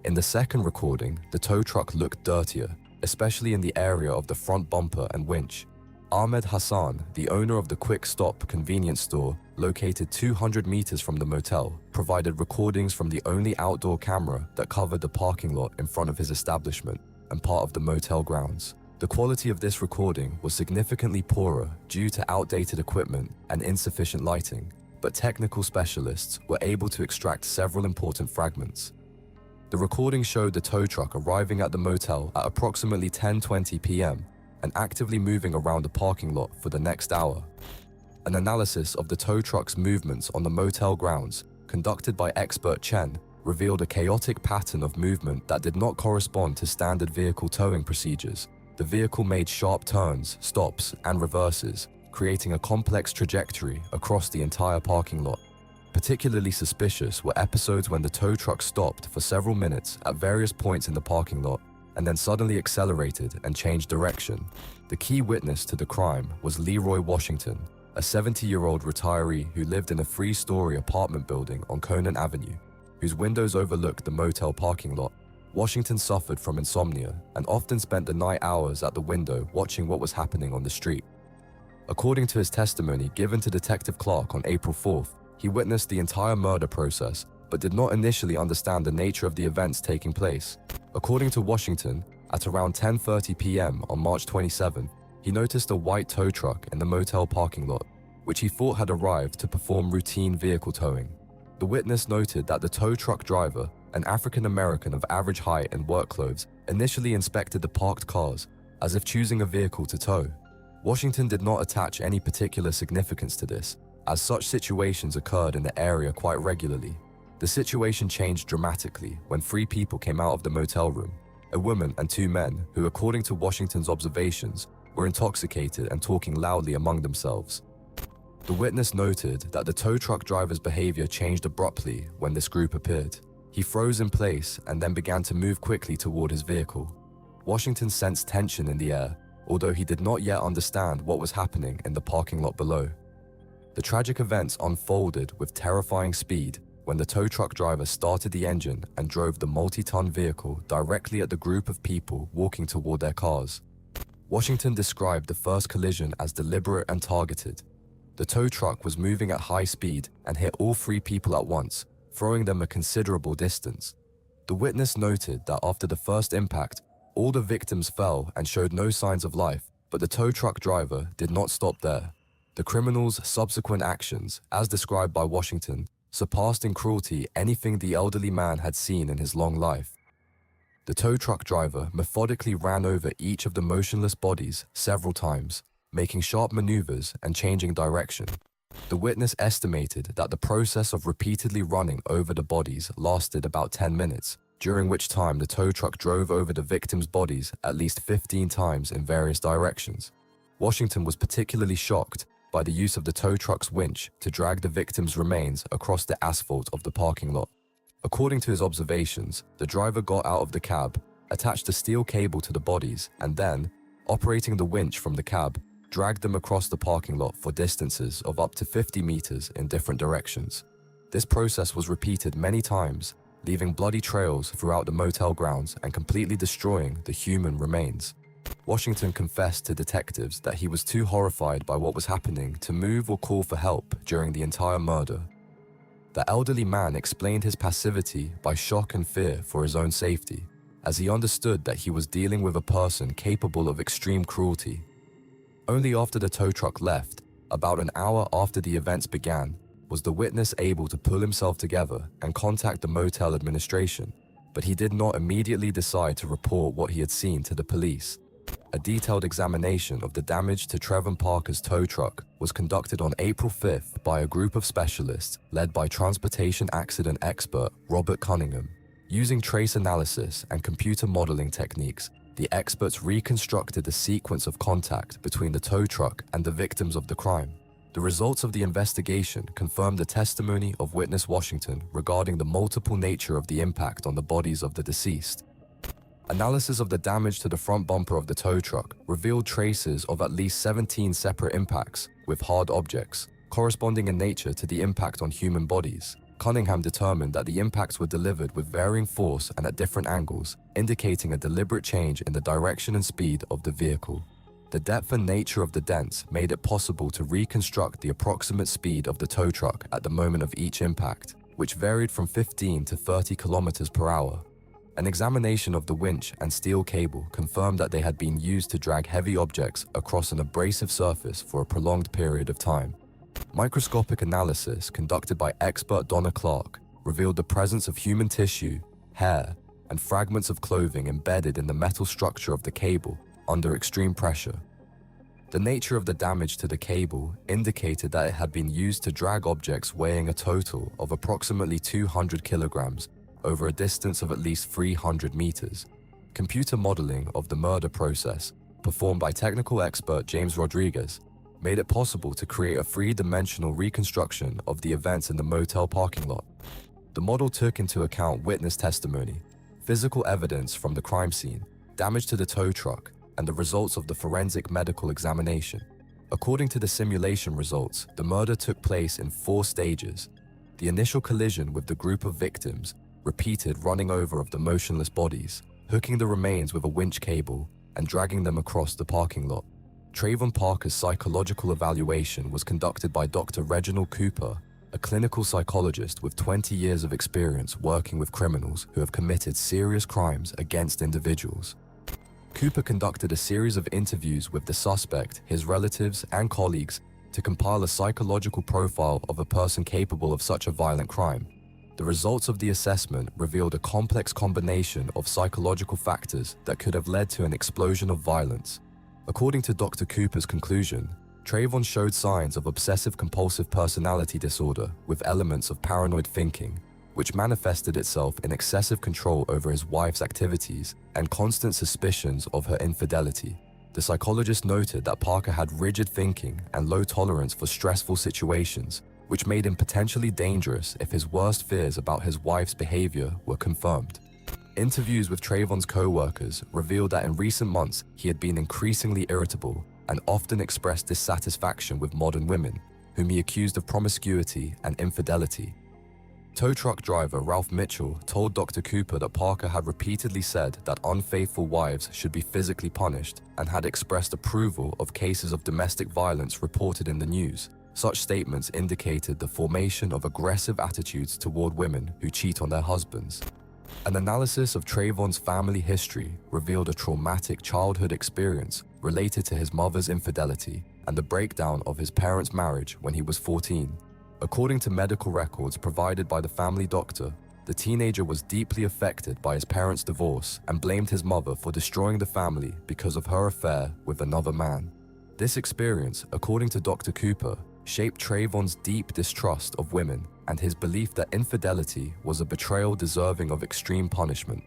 In the second recording, the tow truck looked dirtier, especially in the area of the front bumper and winch. Ahmed Hassan, the owner of the Quick Stop convenience store located 200 meters from the motel, provided recordings from the only outdoor camera that covered the parking lot in front of his establishment and part of the motel grounds. The quality of this recording was significantly poorer due to outdated equipment and insufficient lighting, but technical specialists were able to extract several important fragments. The recording showed the tow truck arriving at the motel at approximately 10:20 p.m. and actively moving around the parking lot for the next hour. An analysis of the tow truck's movements on the motel grounds, conducted by expert Chen, revealed a chaotic pattern of movement that did not correspond to standard vehicle towing procedures. The vehicle made sharp turns, stops, and reverses, creating a complex trajectory across the entire parking lot. Particularly suspicious were episodes when the tow truck stopped for several minutes at various points in the parking lot and then suddenly accelerated and changed direction. The key witness to the crime was Leroy Washington, a 70-year-old retiree who lived in a 3-story apartment building on Conant Avenue, whose windows overlooked the motel parking lot. Washington suffered from insomnia and often spent the night hours at the window watching what was happening on the street. According to his testimony given to Detective Clark on April 4th, he witnessed the entire murder process but did not initially understand the nature of the events taking place. According to Washington, at around 10:30 p.m. on March 27, he noticed a white tow truck in the motel parking lot, which he thought had arrived to perform routine vehicle towing. The witness noted that the tow truck driver, an African American of average height and work clothes, initially inspected the parked cars as if choosing a vehicle to tow. Washington did not attach any particular significance to this, as such situations occurred in the area quite regularly. The situation changed dramatically when 3 people came out of the motel room, a woman and 2 men who, according to Washington's observations, were intoxicated and talking loudly among themselves. The witness noted that the tow truck driver's behavior changed abruptly when this group appeared. He froze in place and then began to move quickly toward his vehicle. Washington sensed tension in the air, although he did not yet understand what was happening in the parking lot below. The tragic events unfolded with terrifying speed when the tow truck driver started the engine and drove the multi-ton vehicle directly at the group of people walking toward their cars. Washington described the first collision as deliberate and targeted. The tow truck was moving at high speed and hit all 3 people at once, throwing them a considerable distance. The witness noted that after the first impact, all the victims fell and showed no signs of life, but the tow truck driver did not stop there. The criminal's subsequent actions, as described by Washington, surpassed in cruelty anything the elderly man had seen in his long life. The tow truck driver methodically ran over each of the motionless bodies several times, making sharp maneuvers and changing direction. The witness estimated that the process of repeatedly running over the bodies lasted about 10 minutes, during which time the tow truck drove over the victims' bodies at least 15 times in various directions. Washington was particularly shocked by the use of the tow truck's winch to drag the victim's remains across the asphalt of the parking lot. According to his observations, the driver got out of the cab, attached a steel cable to the bodies, and then, operating the winch from the cab, dragged them across the parking lot for distances of up to 50 meters in different directions. This process was repeated many times, leaving bloody trails throughout the motel grounds and completely destroying the human remains. Washington confessed to detectives that he was too horrified by what was happening to move or call for help during the entire murder. The elderly man explained his passivity by shock and fear for his own safety, as he understood that he was dealing with a person capable of extreme cruelty. Only after the tow truck left, about an hour after the events began, was the witness able to pull himself together and contact the motel administration, but he did not immediately decide to report what he had seen to the police. A detailed examination of the damage to Trevon Parker's tow truck was conducted on April 5th by a group of specialists led by transportation accident expert Robert Cunningham. Using trace analysis and computer modeling techniques, the experts reconstructed the sequence of contact between the tow truck and the victims of the crime. The results of the investigation confirmed the testimony of witness Washington regarding the multiple nature of the impact on the bodies of the deceased. Analysis of the damage to the front bumper of the tow truck revealed traces of at least 17 separate impacts with hard objects, corresponding in nature to the impact on human bodies. Cunningham determined that the impacts were delivered with varying force and at different angles, indicating a deliberate change in the direction and speed of the vehicle. The depth and nature of the dents made it possible to reconstruct the approximate speed of the tow truck at the moment of each impact, which varied from 15 to 30 kilometers per hour. An examination of the winch and steel cable confirmed that they had been used to drag heavy objects across an abrasive surface for a prolonged period of time. Microscopic analysis conducted by expert Donna Clark revealed the presence of human tissue, hair, and fragments of clothing embedded in the metal structure of the cable under extreme pressure. The nature of the damage to the cable indicated that it had been used to drag objects weighing a total of approximately 200 kilograms over a distance of at least 300 meters. Computer modeling of the murder process, performed by technical expert James Rodriguez, made it possible to create a three-dimensional reconstruction of the events in the motel parking lot. The model took into account witness testimony, physical evidence from the crime scene, damage to the tow truck, and the results of the forensic medical examination. According to the simulation results, the murder took place in 4 stages. The initial collision with the group of victims, repeated running over of the motionless bodies, hooking the remains with a winch cable, and dragging them across the parking lot. Trevon Parker's psychological evaluation was conducted by Dr. Reginald Cooper, a clinical psychologist with 20 years of experience working with criminals who have committed serious crimes against individuals. Cooper conducted a series of interviews with the suspect, his relatives, and colleagues to compile a psychological profile of a person capable of such a violent crime. The results of the assessment revealed a complex combination of psychological factors that could have led to an explosion of violence. According to Dr. Cooper's conclusion, Trevon showed signs of obsessive-compulsive personality disorder with elements of paranoid thinking, which manifested itself in excessive control over his wife's activities and constant suspicions of her infidelity. The psychologist noted that Parker had rigid thinking and low tolerance for stressful situations, which made him potentially dangerous if his worst fears about his wife's behavior were confirmed. Interviews with Trevon's co-workers revealed that in recent months he had been increasingly irritable and often expressed dissatisfaction with modern women, whom he accused of promiscuity and infidelity. Tow truck driver Ralph Mitchell told Dr. Cooper that Parker had repeatedly said that unfaithful wives should be physically punished and had expressed approval of cases of domestic violence reported in the news. Such statements indicated the formation of aggressive attitudes toward women who cheat on their husbands. An analysis of Trevon's family history revealed a traumatic childhood experience related to his mother's infidelity and the breakdown of his parents' marriage when he was 14. According to medical records provided by the family doctor, the teenager was deeply affected by his parents' divorce and blamed his mother for destroying the family because of her affair with another man. This experience, according to Dr. Cooper, shaped Trevon's deep distrust of women and his belief that infidelity was a betrayal deserving of extreme punishment.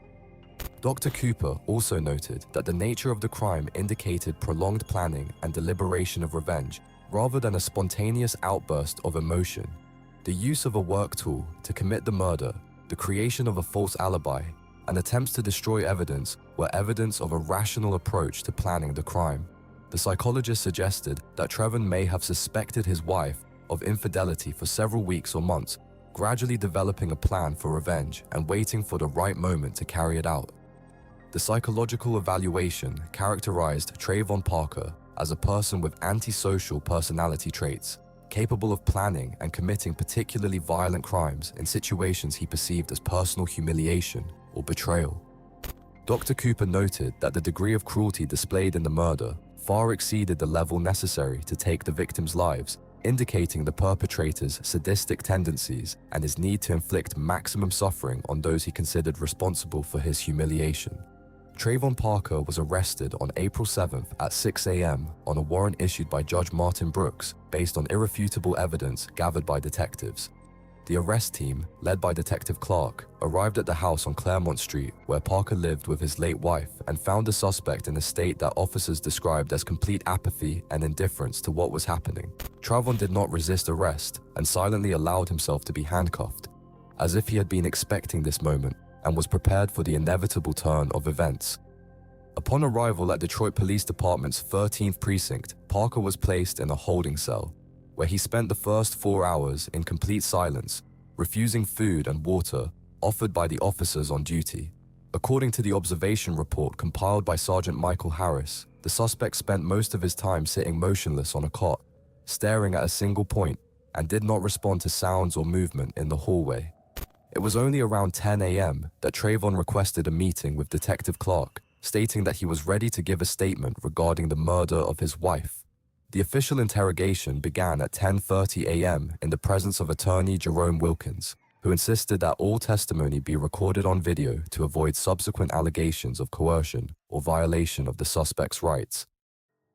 Dr. Cooper also noted that the nature of the crime indicated prolonged planning and deliberation of revenge, rather than a spontaneous outburst of emotion. The use of a work tool to commit the murder, the creation of a false alibi, and attempts to destroy evidence were evidence of a rational approach to planning the crime. The psychologist suggested that Trevon may have suspected his wife of infidelity for several weeks or months, gradually developing a plan for revenge and waiting for the right moment to carry it out. The psychological evaluation characterized Trayvon Parker as a person with antisocial personality traits, capable of planning and committing particularly violent crimes in situations he perceived as personal humiliation or betrayal. Dr. Cooper noted that the degree of cruelty displayed in the murder far exceeded the level necessary to take the victims' lives, indicating the perpetrator's sadistic tendencies and his need to inflict maximum suffering on those he considered responsible for his humiliation. Trayvon Parker was arrested on April 7th at 6 a.m. on a warrant issued by Judge Martin Brooks based on irrefutable evidence gathered by detectives. The arrest team, led by Detective Clark, arrived at the house on Claremont Street where Parker lived with his late wife and found the suspect in a state that officers described as complete apathy and indifference to what was happening. Trayvon did not resist arrest and silently allowed himself to be handcuffed, as if he had been expecting this moment and was prepared for the inevitable turn of events. Upon arrival at Detroit Police Department's 13th precinct, Parker was placed in a holding cell, where he spent the first 4 hours in complete silence, refusing food and water offered by the officers on duty. According to the observation report compiled by Sergeant Michael Harris, the suspect spent most of his time sitting motionless on a cot, staring at a single point, and did not respond to sounds or movement in the hallway. It was only around 10 a.m. that Trayvon requested a meeting with Detective Clark, stating that he was ready to give a statement regarding the murder of his wife. The official interrogation began at 10:30 a.m. in the presence of attorney Jerome Wilkins, who insisted that all testimony be recorded on video to avoid subsequent allegations of coercion or violation of the suspect's rights.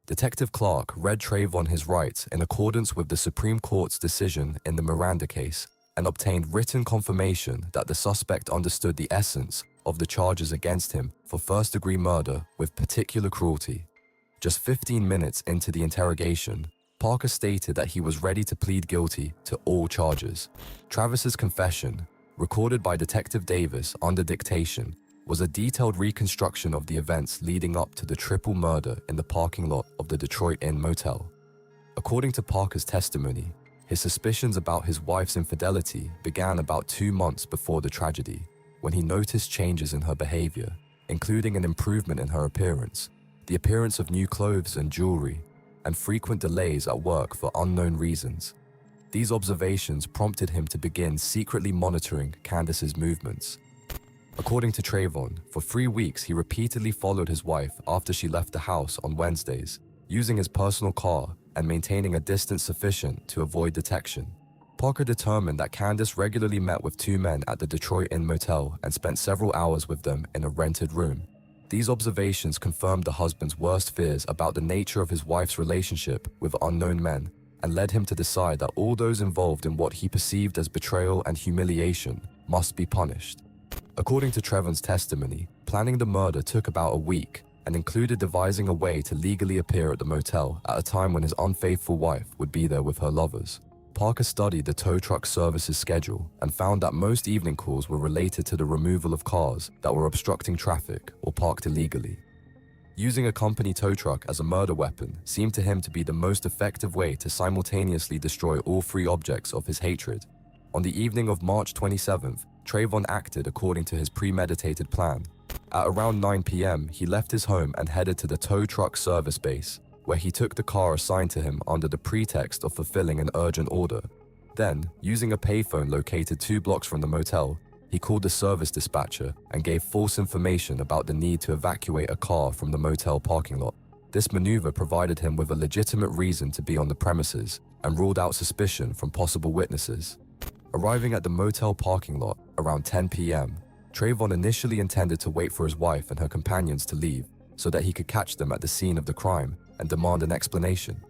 Detective Clark read Trayvon his rights in accordance with the Supreme Court's decision in the Miranda case and obtained written confirmation that the suspect understood the essence of the charges against him for first-degree murder with particular cruelty. Just 15 minutes into the interrogation, Parker stated that he was ready to plead guilty to all charges. Travis's confession, recorded by Detective Davis under dictation, was a detailed reconstruction of the events leading up to the triple murder in the parking lot of the Detroit Inn Motel. According to Parker's testimony, his suspicions about his wife's infidelity began about 2 months before the tragedy, when he noticed changes in her behavior, including an improvement in her appearance, the appearance of new clothes and jewelry, and frequent delays at work for unknown reasons. These observations prompted him to begin secretly monitoring Candace's movements. According to Trayvon, for 3 weeks he repeatedly followed his wife after she left the house on Wednesdays, using his personal car and maintaining a distance sufficient to avoid detection. Parker determined that Candace regularly met with 2 men at the Detroit Inn Motel and spent several hours with them in a rented room. These observations confirmed the husband's worst fears about the nature of his wife's relationship with unknown men and led him to decide that all those involved in what he perceived as betrayal and humiliation must be punished. According to Trayvon's testimony, planning the murder took about a week and included devising a way to legally appear at the motel at a time when his unfaithful wife would be there with her lovers. Parker studied the tow truck service's schedule and found that most evening calls were related to the removal of cars that were obstructing traffic or parked illegally. Using a company tow truck as a murder weapon seemed to him to be the most effective way to simultaneously destroy all 3 objects of his hatred. On the evening of March 27th, Trayvon acted according to his premeditated plan. At around 9 p.m., he left his home and headed to the tow truck service base, where he took the car assigned to him under the pretext of fulfilling an urgent order. Then, using a payphone located 2 blocks from the motel, he called the service dispatcher and gave false information about the need to evacuate a car from the motel parking lot. This maneuver provided him with a legitimate reason to be on the premises and ruled out suspicion from possible witnesses. Arriving at the motel parking lot around 10 p.m., Trayvon initially intended to wait for his wife and her companions to leave so that he could catch them at the scene of the crime and demand an explanation.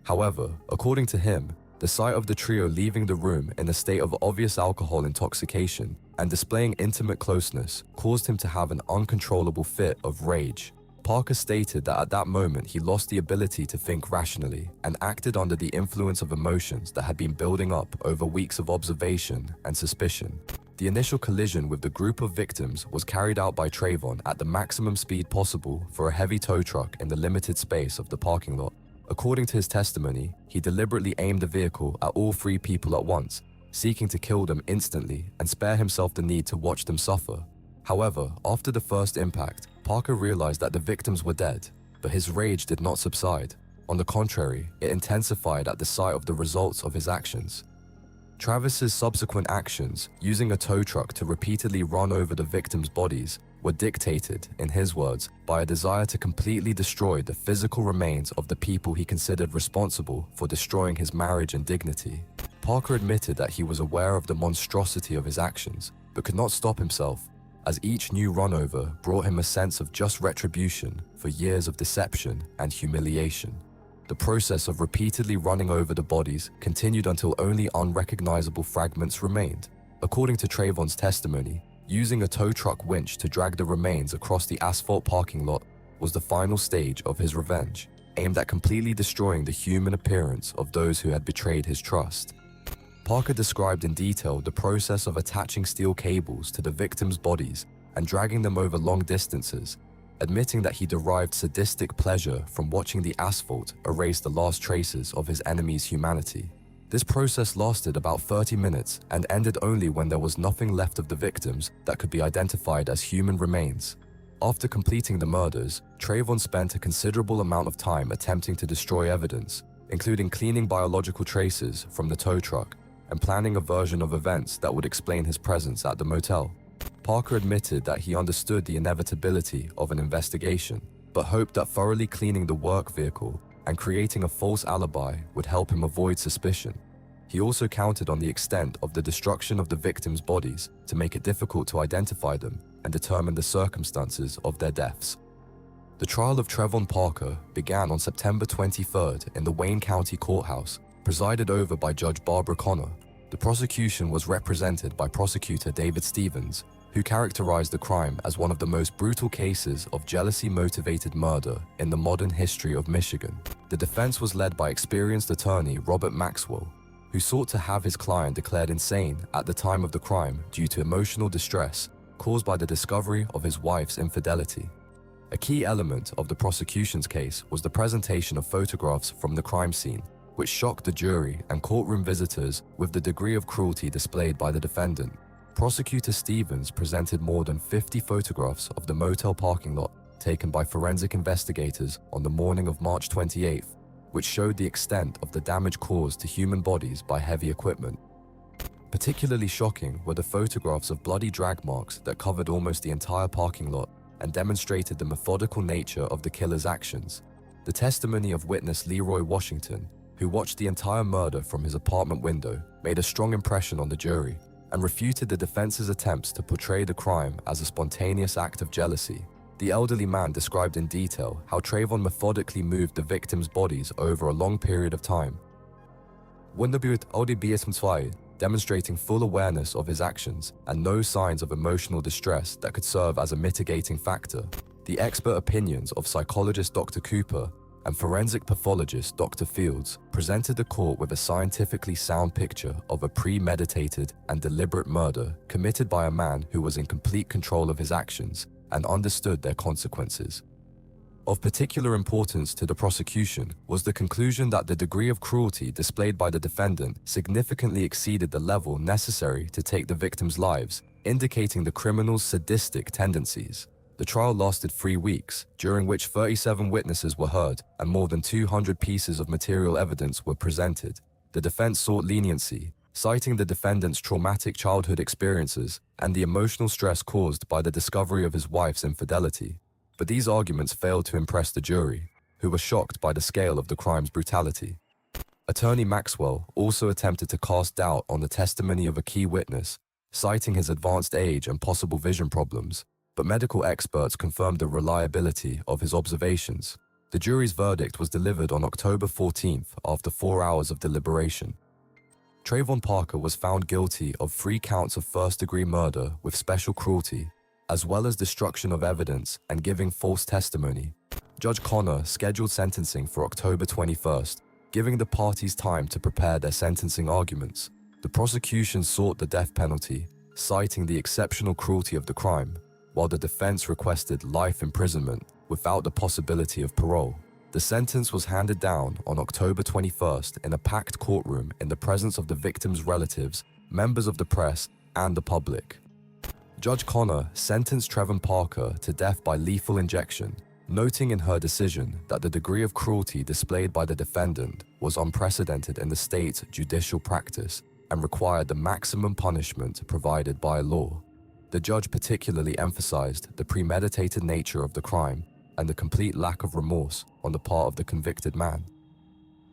However, according to him, the sight of the trio leaving the room in a state of obvious alcohol intoxication and displaying intimate closeness caused him to have an uncontrollable fit of rage. Parker stated that at that moment he lost the ability to think rationally and acted under the influence of emotions that had been building up over weeks of observation and suspicion. The initial collision with the group of victims was carried out by Trayvon at the maximum speed possible for a heavy tow truck in the limited space of the parking lot. According to his testimony, he deliberately aimed the vehicle at all three people at once, seeking to kill them instantly and spare himself the need to watch them suffer. However, after the first impact, Parker realized that the victims were dead, but his rage did not subside. On the contrary, it intensified at the sight of the results of his actions. Travis's subsequent actions, using a tow truck to repeatedly run over the victims' bodies, were dictated, in his words, by a desire to completely destroy the physical remains of the people he considered responsible for destroying his marriage and dignity. Parker admitted that he was aware of the monstrosity of his actions, but could not stop himself, as each new runover brought him a sense of just retribution for years of deception and humiliation. The process of repeatedly running over the bodies continued until only unrecognizable fragments remained. According to Trayvon's testimony, using a tow truck winch to drag the remains across the asphalt parking lot was the final stage of his revenge, aimed at completely destroying the human appearance of those who had betrayed his trust. Parker described in detail the process of attaching steel cables to the victims' bodies and dragging them over long distances, admitting that he derived sadistic pleasure from watching the asphalt erase the last traces of his enemy's humanity. This process lasted about 30 minutes and ended only when there was nothing left of the victims that could be identified as human remains. After completing the murders, Trayvon spent a considerable amount of time attempting to destroy evidence, including cleaning biological traces from the tow truck and planning a version of events that would explain his presence at the motel. Parker admitted that he understood the inevitability of an investigation, but hoped that thoroughly cleaning the work vehicle and creating a false alibi would help him avoid suspicion. He also counted on the extent of the destruction of the victims' bodies to make it difficult to identify them and determine the circumstances of their deaths. The trial of Trayvon Parker began on September 23rd in the Wayne County Courthouse, presided over by Judge Barbara Connor. The prosecution was represented by prosecutor David Stevens, who characterized the crime as one of the most brutal cases of jealousy-motivated murder in the modern history of Michigan. The defense was led by experienced attorney Robert Maxwell, who sought to have his client declared insane at the time of the crime due to emotional distress caused by the discovery of his wife's infidelity. A key element of the prosecution's case was the presentation of photographs from the crime scene, which shocked the jury and courtroom visitors with the degree of cruelty displayed by the defendant. Prosecutor Stevens presented more than 50 photographs of the motel parking lot taken by forensic investigators on the morning of March 28th, which showed the extent of the damage caused to human bodies by heavy equipment. Particularly shocking were the photographs of bloody drag marks that covered almost the entire parking lot and demonstrated the methodical nature of the killer's actions. The testimony of witness Leroy Washington, who watched the entire murder from his apartment window, made a strong impression on the jury and refuted the defense's attempts to portray the crime as a spontaneous act of jealousy. The elderly man described in detail how Trayvon methodically moved the victims' bodies over a long period of time, demonstrating full awareness of his actions and no signs of emotional distress that could serve as a mitigating factor. The expert opinions of psychologist Dr. Cooper and forensic pathologist Dr. Fields presented the court with a scientifically sound picture of a premeditated and deliberate murder committed by a man who was in complete control of his actions and understood their consequences. Of particular importance to the prosecution was the conclusion that the degree of cruelty displayed by the defendant significantly exceeded the level necessary to take the victims' lives, indicating the criminal's sadistic tendencies. The trial lasted 3 weeks, during which 37 witnesses were heard and more than 200 pieces of material evidence were presented. The defense sought leniency, citing the defendant's traumatic childhood experiences and the emotional stress caused by the discovery of his wife's infidelity. But these arguments failed to impress the jury, who were shocked by the scale of the crime's brutality. Attorney Maxwell also attempted to cast doubt on the testimony of a key witness, citing his advanced age and possible vision problems, but medical experts confirmed the reliability of his observations. The jury's verdict was delivered on October 14th after 4 hours of deliberation. Trayvon Parker was found guilty of 3 counts of first-degree murder with special cruelty, as well as destruction of evidence and giving false testimony. Judge Connor scheduled sentencing for October 21st, giving the parties time to prepare their sentencing arguments. The prosecution sought the death penalty, citing the exceptional cruelty of the crime, while the defense requested life imprisonment without the possibility of parole. The sentence was handed down on October 21st in a packed courtroom in the presence of the victims' relatives, members of the press, and the public. Judge Connor sentenced Trevor Parker to death by lethal injection, noting in her decision that the degree of cruelty displayed by the defendant was unprecedented in the state's judicial practice and required the maximum punishment provided by law. The judge particularly emphasized the premeditated nature of the crime and the complete lack of remorse on the part of the convicted man.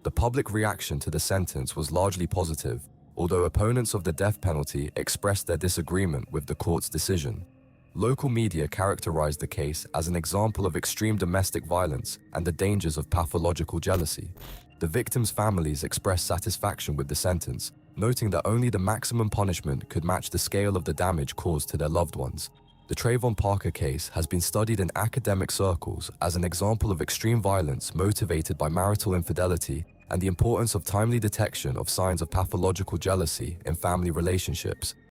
The public reaction to the sentence was largely positive, although opponents of the death penalty expressed their disagreement with the court's decision. Local media characterized the case as an example of extreme domestic violence and the dangers of pathological jealousy. The victims' families expressed satisfaction with the sentence, noting that only the maximum punishment could match the scale of the damage caused to their loved ones. The Trayvon Parker case has been studied in academic circles as an example of extreme violence motivated by marital infidelity and the importance of timely detection of signs of pathological jealousy in family relationships.